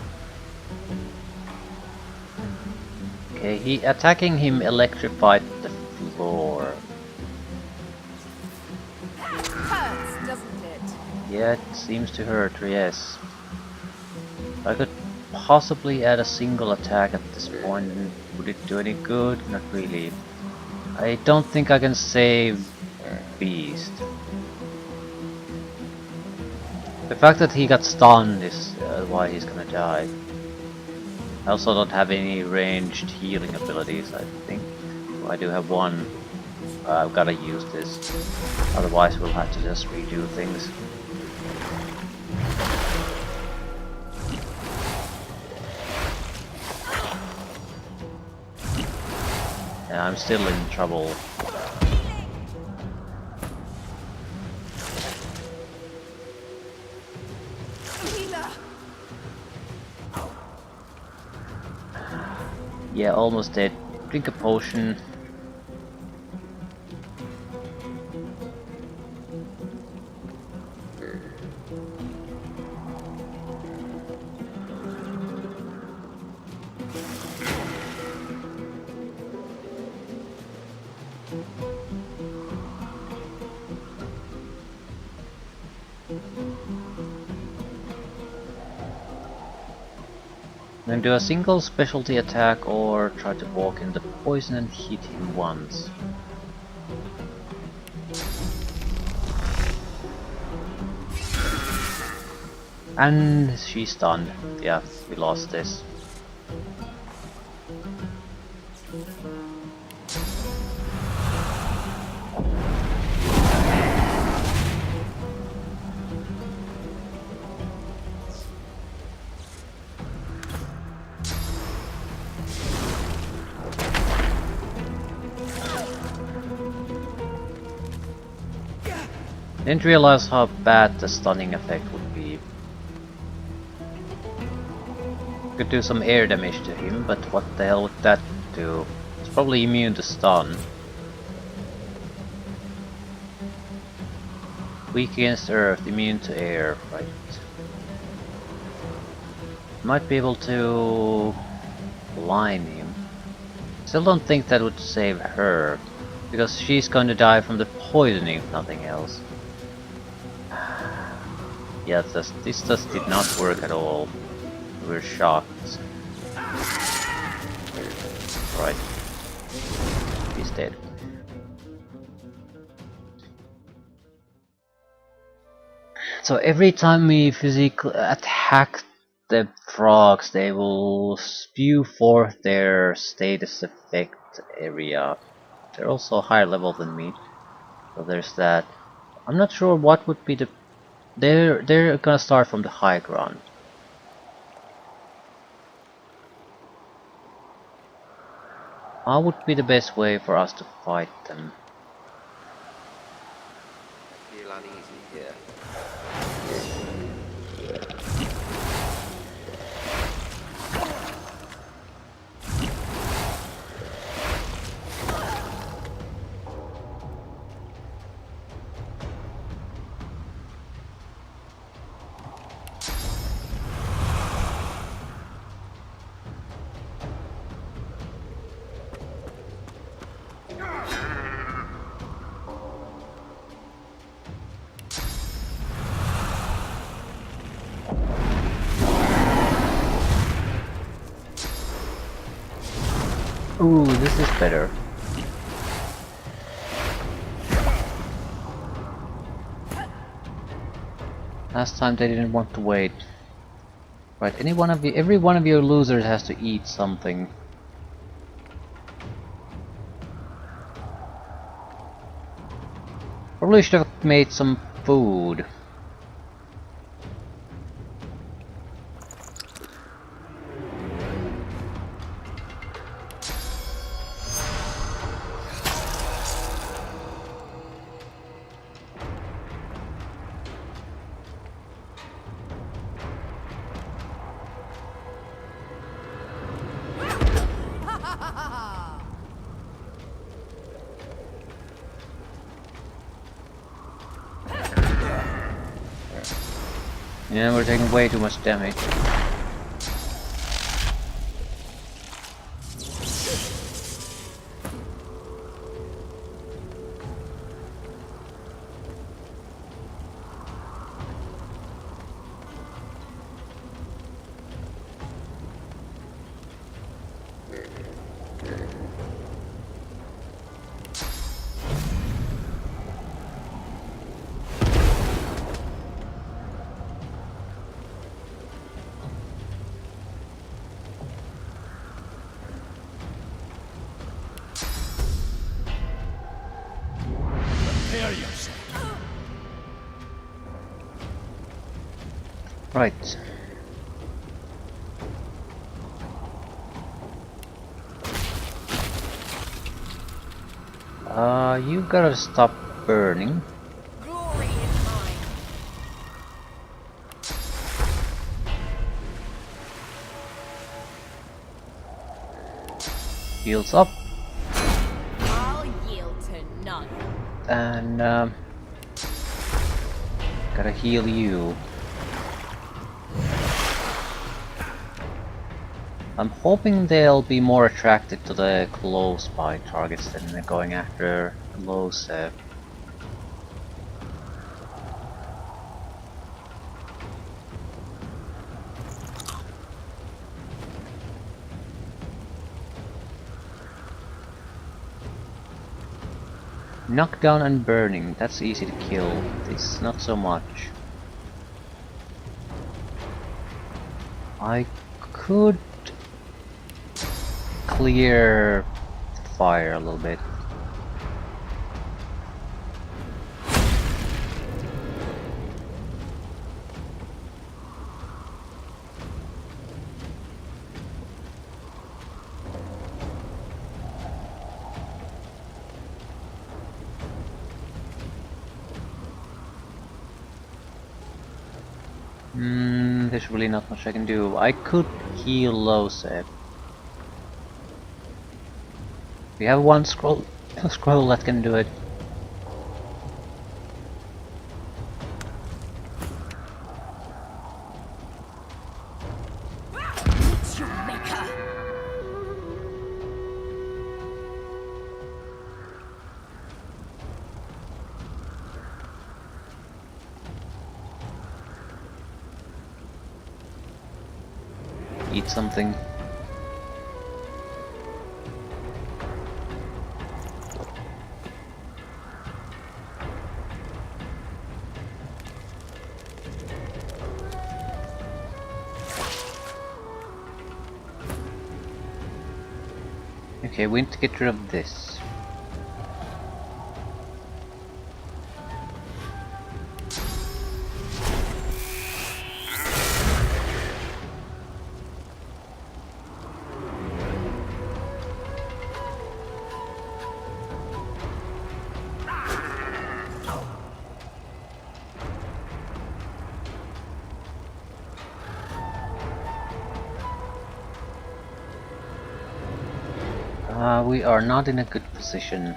Speaker 1: Okay, he attacking him electrified the floor.
Speaker 16: Hurts, doesn't it?
Speaker 1: Yeah, it seems to hurt, yes. I could possibly add a single attack at this point, and would it do any good? Not really. I don't think I can save Beast. The fact that he got stunned is why he's gonna die. I also don't have any ranged healing abilities, I think. Well, I do have one. I've gotta use this. Otherwise we'll have to just redo things. And I'm still in trouble. Yeah, almost dead. Drink a potion. Then do a single specialty attack or try to walk in the poison and hit him once. And she's stunned. Yeah, we lost this. Didn't realize how bad the stunning effect would be. Could do some air damage to him, but what the hell would that do? It's probably immune to stun. Weak against earth, immune to air, right. Might be able to blind him. Still don't think that would save her, because she's going to die from the poisoning if nothing else. Yeah, this just did not work at all. We're shocked. Right. He's dead. So every time we physically attack the frogs, they will spew forth their status effect area. They're also higher level than me, so there's that. I'm not sure what would be the... They're gonna start from the high ground. What would be the best way for us to fight them?
Speaker 8: I feel uneasy here.
Speaker 1: Ooh, this is better. Last time they didn't want to wait. Right, every one of your losers has to eat something. Probably should have made some food. Yeah, we're taking way too much damage. Right. You gotta stop burning.
Speaker 7: Glory is mine.
Speaker 1: Heals up.
Speaker 7: I'll yield to none.
Speaker 1: And gotta heal you. I'm hoping they'll be more attracted to the close by targets than they're going after low set. Knockdown and burning, that's easy to kill. This not so much. I could clear fire a little bit. There's really not much I can do. I could heal low set. We have one scroll that can do it.
Speaker 7: It's your maker.
Speaker 1: Eat something. Okay, we need to get rid of this. We are not in a good position.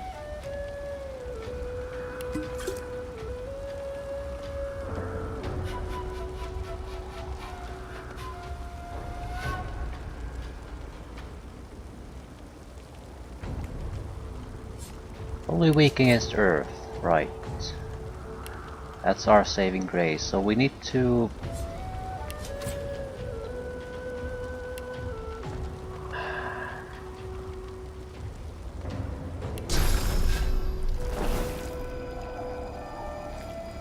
Speaker 1: Only weak against Earth, right. That's our saving grace, so we need to...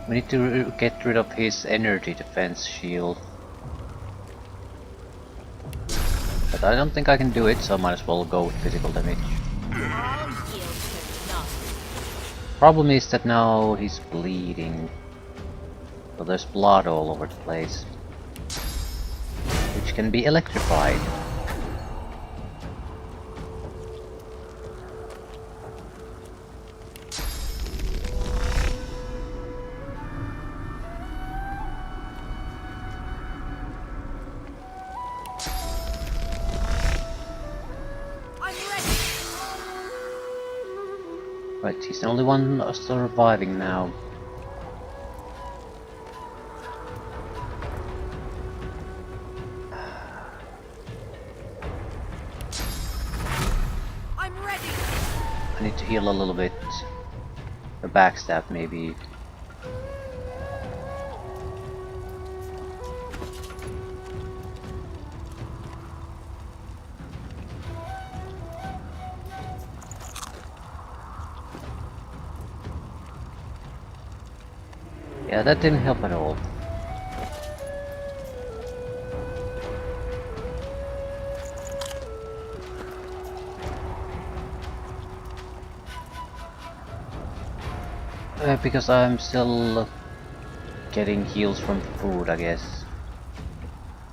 Speaker 1: We need to get rid of his energy defense shield. But I don't think I can do it, so I might as well go with physical damage.
Speaker 7: I'll yield to none.
Speaker 1: Problem is that now he's bleeding. So there's blood all over the place. Which can be electrified. Right, he's the only one surviving now.
Speaker 7: I'm ready.
Speaker 1: I need to heal a little bit. A backstab maybe. Yeah, that didn't help at all. Because I'm still getting heals from food, I guess.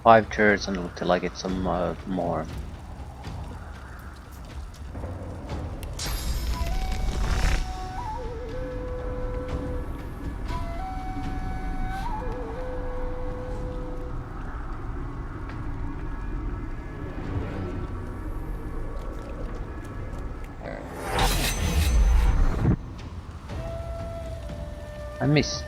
Speaker 1: 5 turns until I get some more. I missed.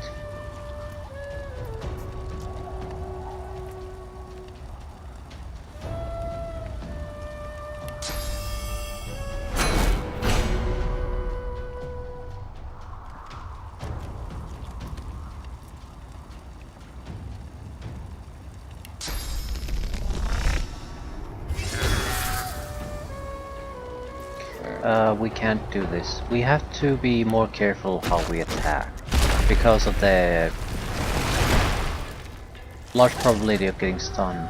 Speaker 1: We can't do this. We have to be more careful how we attack, because of the large probability of getting stunned.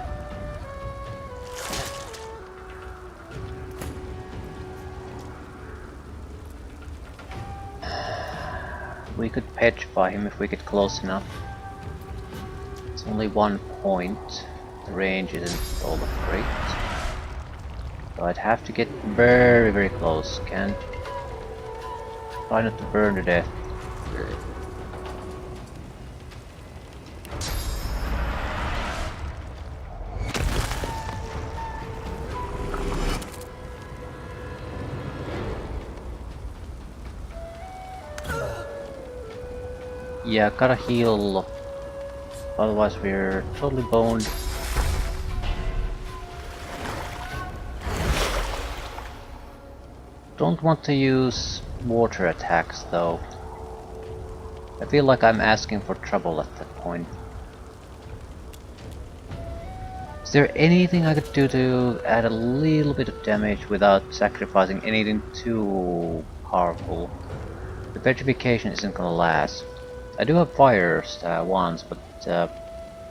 Speaker 1: We could petrify him if we get close enough. It's only 1 point. The range isn't all that great. So I'd have to get very, very close. Can't try not to burn to death. Yeah, gotta heal. Otherwise we're totally boned. Don't want to use water attacks though. I feel like I'm asking for trouble at that point. Is there anything I could do to add a little bit of damage without sacrificing anything too powerful? The petrification isn't gonna last. I do have fire once, but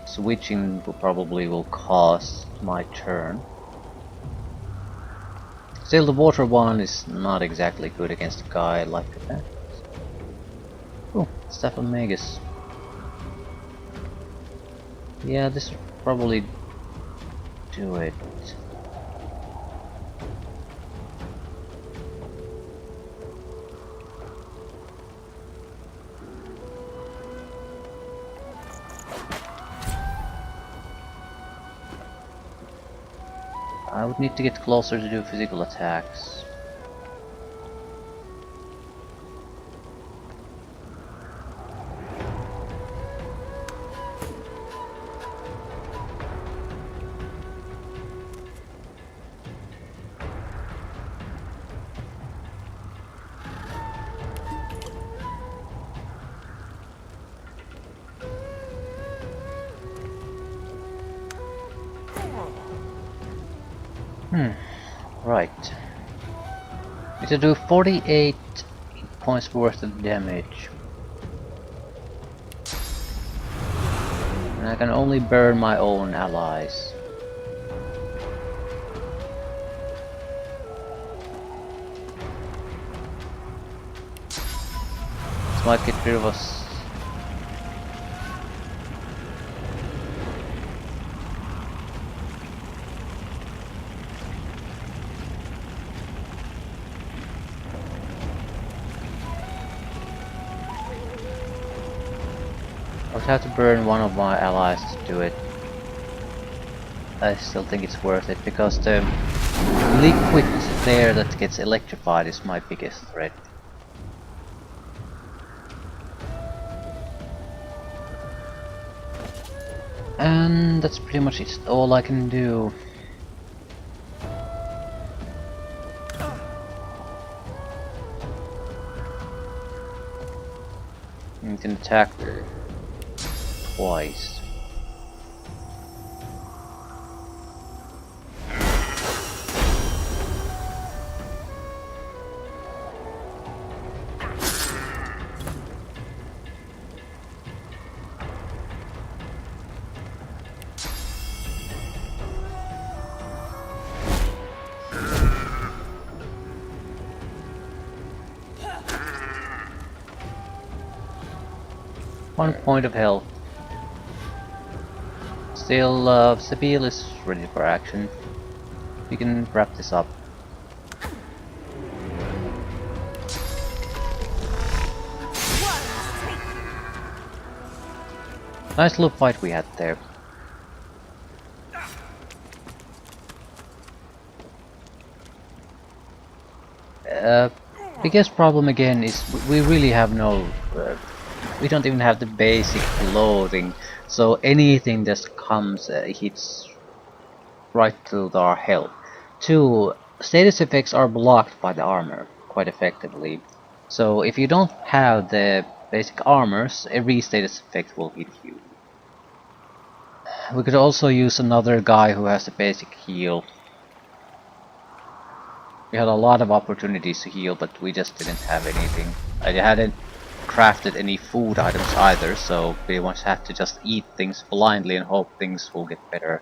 Speaker 1: switching probably will cost my turn. Still, the water one is not exactly good against a guy like that. Oh, Staff of Magus. Yeah, this will probably do it. I would need to get closer to do physical attacks. Right. Need to do 48 points worth of damage. And I can only burn my own allies. This might get rid of us. I would have to burn one of my allies to do it. I still think it's worth it, because the liquid there that gets electrified is my biggest threat. And that's pretty much it, all I can do. You can attack twice. One point of health. Still, Sabine is ready for action. We can wrap this up. Nice little fight we had there. Biggest problem again is we really have no We don't even have the basic clothing, so anything that comes hits right to our health. 2. Status effects are blocked by the armor quite effectively. So if you don't have the basic armors, every status effect will hit you. We could also use another guy who has the basic heal. We had a lot of opportunities to heal, but we just didn't have anything. I hadn't crafted any food items either, so we once had to just eat things blindly and hope things will get better.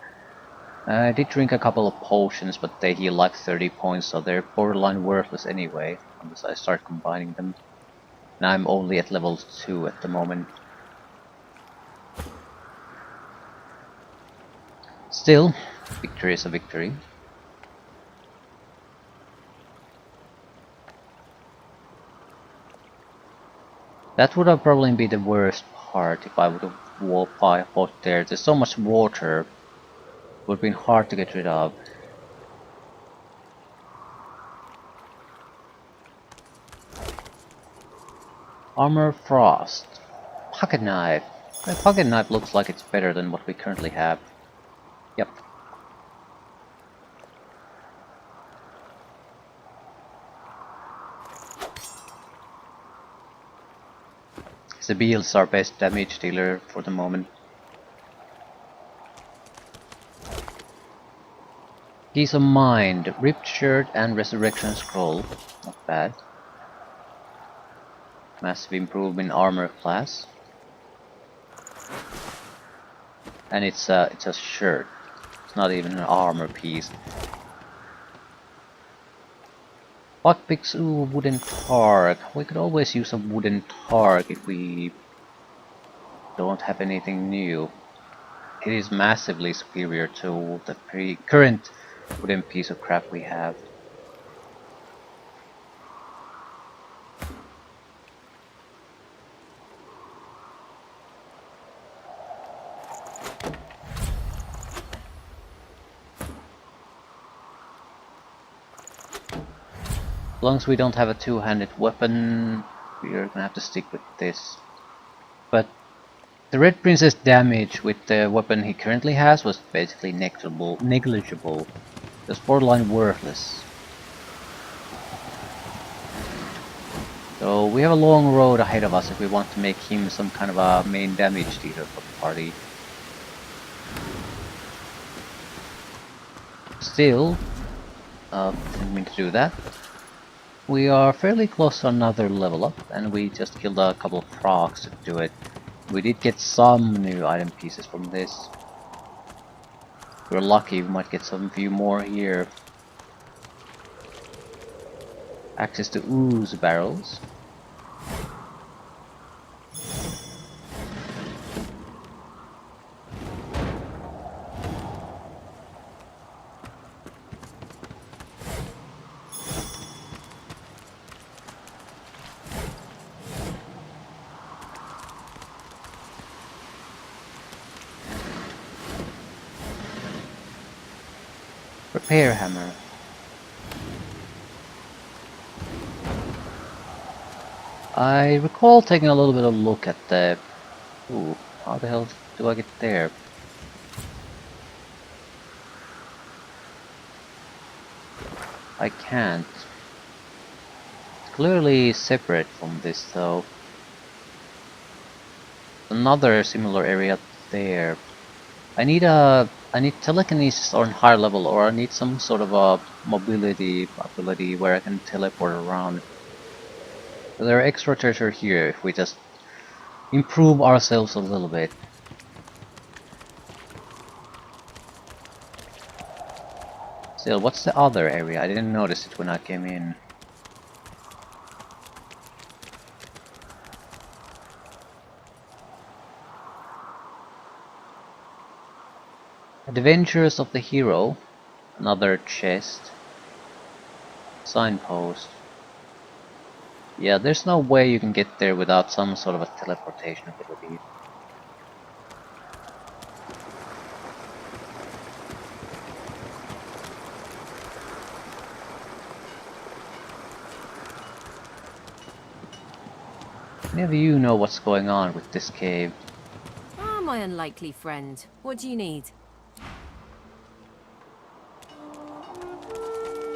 Speaker 1: I did drink a couple of potions, but they heal like 30 points, so they're borderline worthless anyway, unless I start combining them. And I'm only at level 2 at the moment. Still, victory is a victory. That would have probably been the worst part if I would have fought there. There's so much water. It would have been hard to get rid of. Armor Frost. Pocket Knife. My pocket knife looks like it's better than what we currently have. Yep. Zabeel is our best damage dealer for the moment. Keys of Mind, Ripped Shirt and Resurrection Scroll. Not bad. Massive improvement in armor class. And it's a shirt. It's not even an armor piece. Lockpicks, ooh, wooden targ. We could always use a wooden targ if we don't have anything new. It is massively superior to the current wooden piece of crap we have. As long as we don't have a two-handed weapon, we are gonna have to stick with this. But the Red Prince's damage with the weapon he currently has was basically negligible. It was borderline worthless. So we have a long road ahead of us if we want to make him some kind of a main damage dealer for the party. Still, didn't mean to do that. We are fairly close to another level up, and we just killed a couple of frogs to do it. We did get some new item pieces from this. If we're lucky, we might get some few more here. Access to ooze barrels. Repair hammer. I recall taking a little bit of a look at the... Ooh, how the hell do I get there? I can't. It's clearly separate from this though. Another similar area there. I need telekinesis on higher level, or I need some sort of a mobility ability where I can teleport around. So there are extra treasure here if we just improve ourselves a little bit. Still, what's the other area? I didn't notice it when I came in. Adventures of the Hero. Another chest. Signpost. Yeah, there's no way you can get there without some sort of a teleportation ability. Any of you know what's going on with this cave?
Speaker 13: Ah, my unlikely friend. What do you need?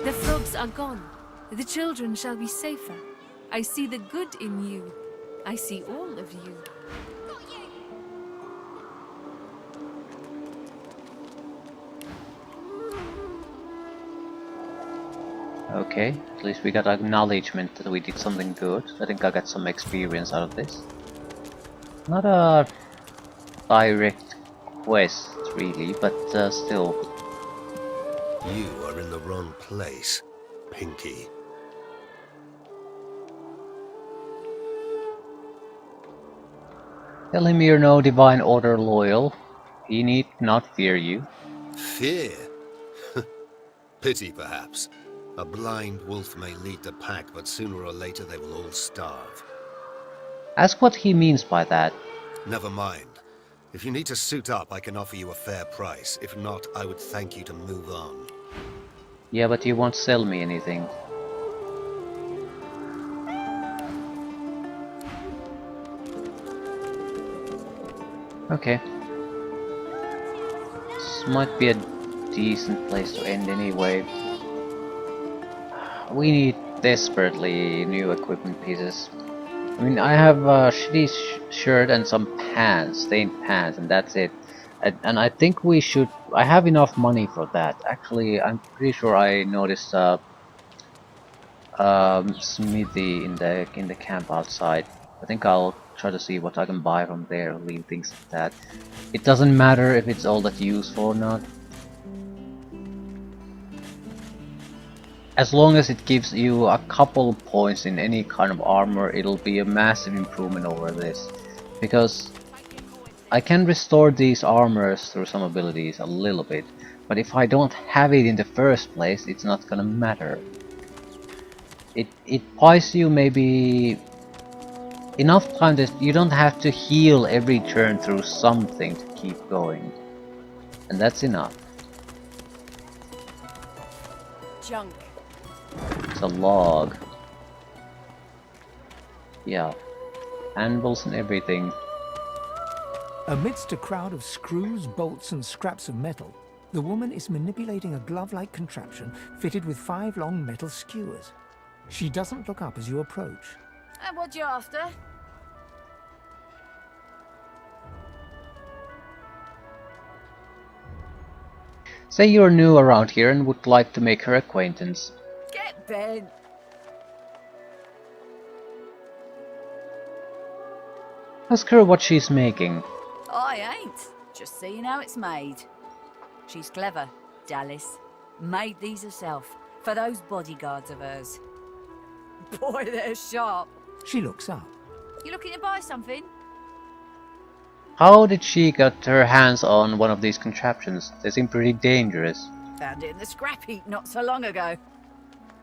Speaker 15: The frogs are gone. The children shall be safer. I see the good in you. I see all of you.
Speaker 1: Okay, at least we got acknowledgement that we did something good. I think I got some experience out of this. Not a direct quest, really, but still.
Speaker 18: You are in the wrong place, Pinky.
Speaker 1: Tell him you're no divine order loyal. He need not fear you.
Speaker 18: Fear? Pity, perhaps. A blind wolf may lead the pack, but sooner or later they will all starve.
Speaker 1: Ask what he means by that.
Speaker 18: Never mind. If you need to suit up, I can offer you a fair price. If not, I would thank you to move on.
Speaker 1: Yeah, but you won't sell me anything. Okay. This might be a decent place to end anyway. We need desperately new equipment pieces. I mean, I have a shitty shirt and some pants, stained pants, and that's it. And I think we should. I have enough money for that. Actually, I'm pretty sure I noticed a smithy in the camp outside. I think I'll try to see what I can buy from there. Leave things like that. It doesn't matter if it's all that useful or not. As long as it gives you a couple points in any kind of armor, it'll be a massive improvement over this. Because I can restore these armors through some abilities a little bit, but if I don't have it in the first place, it's not gonna matter. It buys you maybe enough time that you don't have to heal every turn through something to keep going. And that's enough.
Speaker 14: Junk.
Speaker 1: It's a log. Yeah. Anvils and everything.
Speaker 3: Amidst a crowd of screws, bolts, and scraps of metal, the woman is manipulating a glove-like contraption fitted with 5 long metal skewers. She doesn't look up as you approach.
Speaker 14: And what you after?
Speaker 1: Say you're new around here and would like to make her acquaintance.
Speaker 14: Get bent.
Speaker 1: Ask her what she's making.
Speaker 14: I ain't. Just seeing how it's made. She's clever, Dallas. Made these herself, for those bodyguards of hers. Boy, they're sharp.
Speaker 3: She looks up.
Speaker 14: You looking to buy something?
Speaker 1: How did she get her hands on one of these contraptions? They seem pretty dangerous.
Speaker 14: Found it in the scrap heap not so long ago.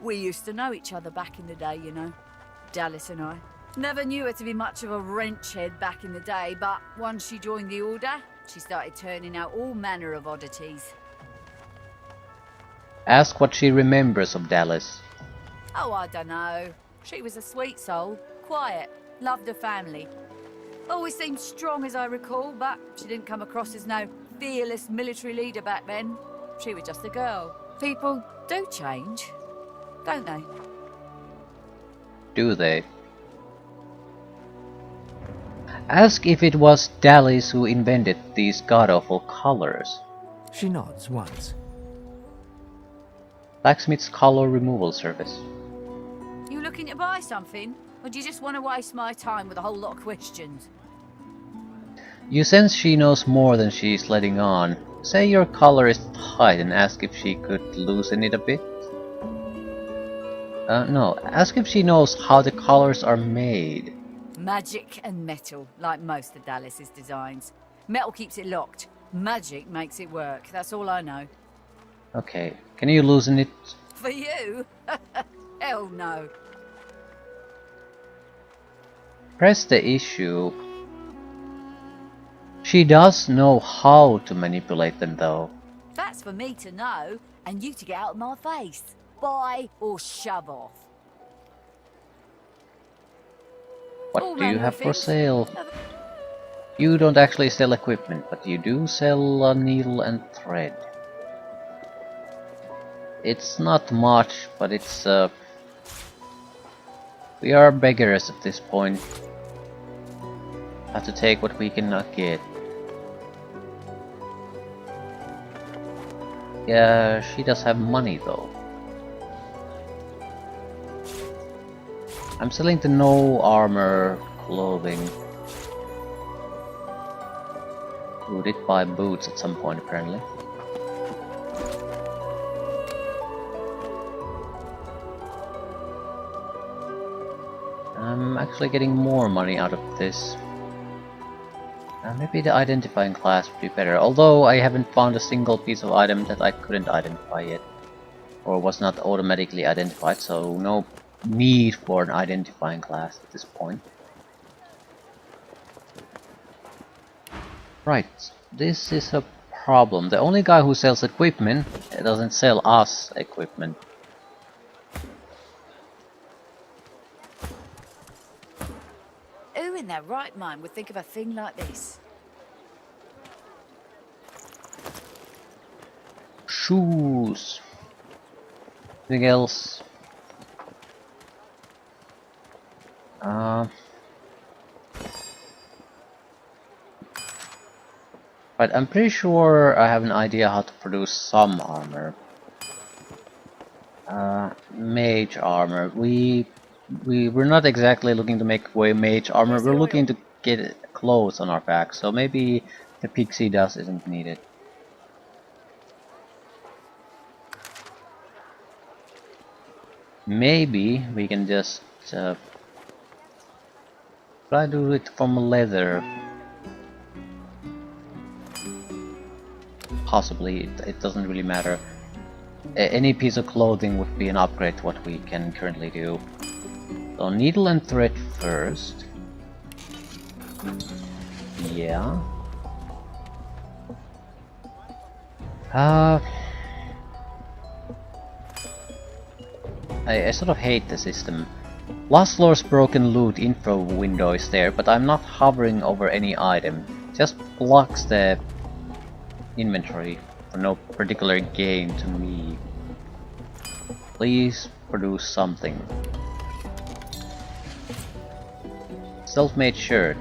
Speaker 14: We used to know each other back in the day, you know. Dallas and I. Never knew her to be much of a wrench head back in the day, but once she joined the Order, she started turning out all manner of oddities.
Speaker 1: Ask what she remembers of Dallas.
Speaker 14: Oh, I dunno. She was a sweet soul, quiet, loved her family. Always seemed strong as I recall, but she didn't come across as no fearless military leader back then. She was just a girl. People do change, don't they?
Speaker 1: Do they? Ask if it was Dallas who invented these god-awful colors.
Speaker 3: She nods once.
Speaker 1: Blacksmith's color removal service.
Speaker 14: You looking to buy something? Or do you just want to waste my time with a whole lot of questions?
Speaker 1: You sense she knows more than she's letting on. Say your collar is tight and ask if she could loosen it a bit. No, ask if she knows how the collars are made.
Speaker 14: Magic and metal, like most of Dallas's designs. Metal keeps it locked. Magic makes it work. That's all I know.
Speaker 1: Okay, can you loosen it?
Speaker 14: For you? Hell no.
Speaker 1: Press the issue. She does know how to manipulate them though.
Speaker 14: That's for me to know, and you to get out of my face. Buy or shove off.
Speaker 1: What do you have for sale? You don't actually sell equipment, but you do sell needle and thread. It's not much, but it's we are beggars at this point. Have to take what we can get. Yeah, she does have money though. I'm selling the no armor clothing. We did buy boots at some point apparently. I'm actually getting more money out of this. Maybe the identifying class would be better, although I haven't found a single piece of item that I couldn't identify yet. Or was not automatically identified, so no need for an identifying class at this point. Right, this is a problem. The only guy who sells equipment doesn't sell us equipment.
Speaker 19: Who in their right mind would think of a thing like this?
Speaker 1: Shoes. Anything else? Right, I'm pretty sure I have an idea how to produce some armor. Mage armor. We're not exactly looking to make mage armor. We're looking to get clothes on our back. So maybe the pixie dust isn't needed. Maybe we can just try to do it from leather. Possibly, it doesn't really matter. Any piece of clothing would be an upgrade to what we can currently do. So needle and thread first. Yeah. I sort of hate the system. Last floor's broken loot info window is there, but I'm not hovering over any item. It just blocks the inventory for no particular gain to me. Please produce something. Self-made shirt.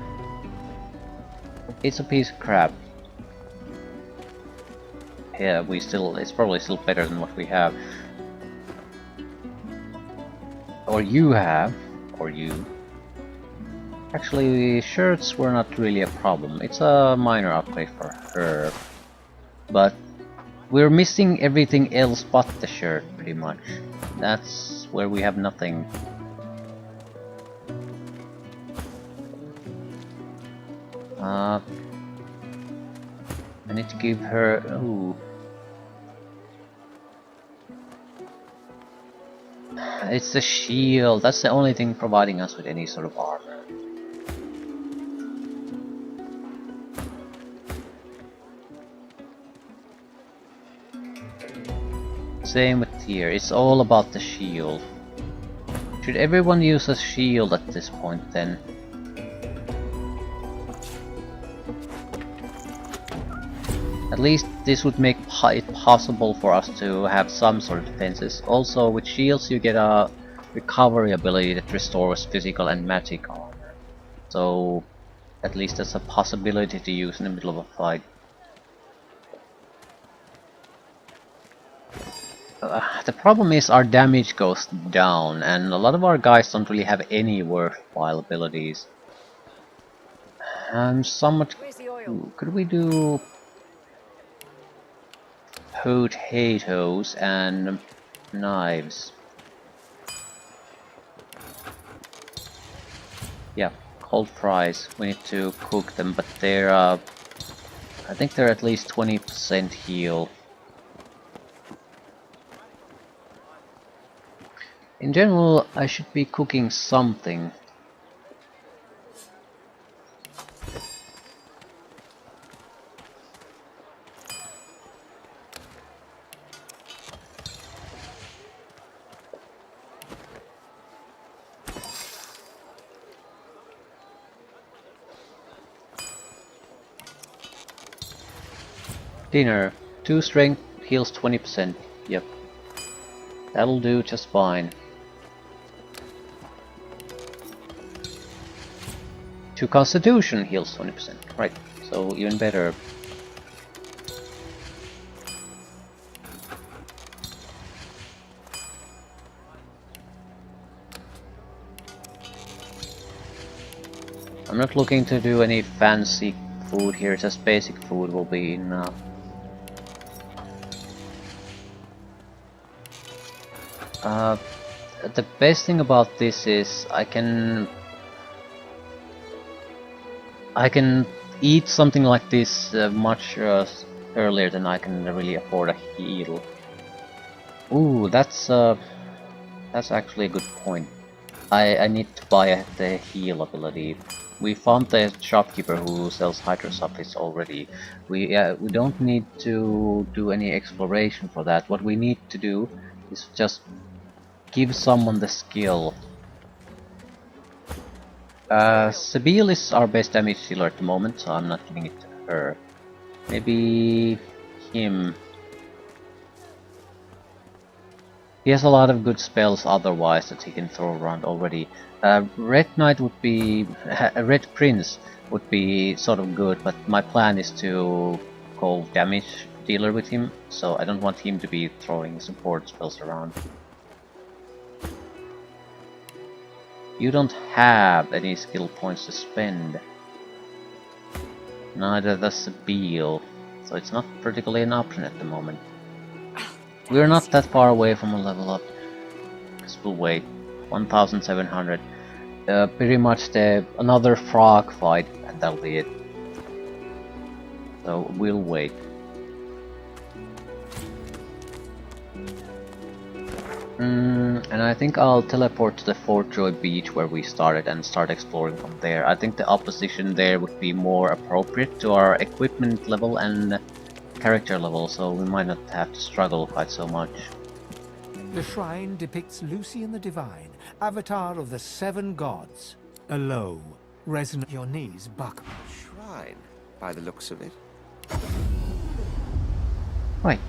Speaker 1: It's a piece of crap. Yeah, it's probably still better than what we have. Or you have, or you. Actually, shirts were not really a problem. It's a minor upgrade for her. But we're missing everything else but the shirt, pretty much. That's where we have nothing. I need to give her... Ooh. It's the shield. That's the only thing providing us with any sort of armor. Same with here. It's all about the shield. Should everyone use a shield at this point then? At least this would make it possible for us to have some sort of defenses. Also, with shields you get a recovery ability that restores physical and magic armor. So, at least there's a possibility to use in the middle of a fight. The problem is our damage goes down, and a lot of our guys don't really have any worthwhile abilities. Somewhat... Could we do... potatoes and knives? Yeah, cold fries. We need to cook them, but they're I think they're at least 20% heal. In general, I should be cooking something. Dinner. 2 strength, heals 20%. Yep. That'll do just fine. 2 constitution heals 20%. Right, so even better. I'm not looking to do any fancy food here, just basic food will be enough. The best thing about this is I can eat something like this much earlier than I can really afford a heal. Ooh, that's actually a good point. I need to buy the heal ability. We found the shopkeeper who sells hydrosulfides already. We don't need to do any exploration for that. What we need to do is just give someone the skill. Sabine is our best damage dealer at the moment, so I'm not giving it to her. Maybe him. He has a lot of good spells otherwise that he can throw around already. Red Knight would be... Red Prince would be sort of good, but my plan is to go damage dealer with him, so I don't want him to be throwing support spells around. You don't have any skill points to spend. Neither does Sabine, so it's not particularly an option at the moment. We're not that far away from a level up. Because we'll wait. 1700. Pretty much another frog fight, and that'll be it. So we'll wait. And I think I'll teleport to the Fort Joy beach where we started and start exploring from there. I think the opposition there would be more appropriate to our equipment level and character level, so we might not have to struggle quite so much.
Speaker 3: The shrine depicts Lucian the Divine, avatar of the 7 gods. A low, resonant your knees buckle.
Speaker 8: Shrine, by the looks of it.
Speaker 1: Right.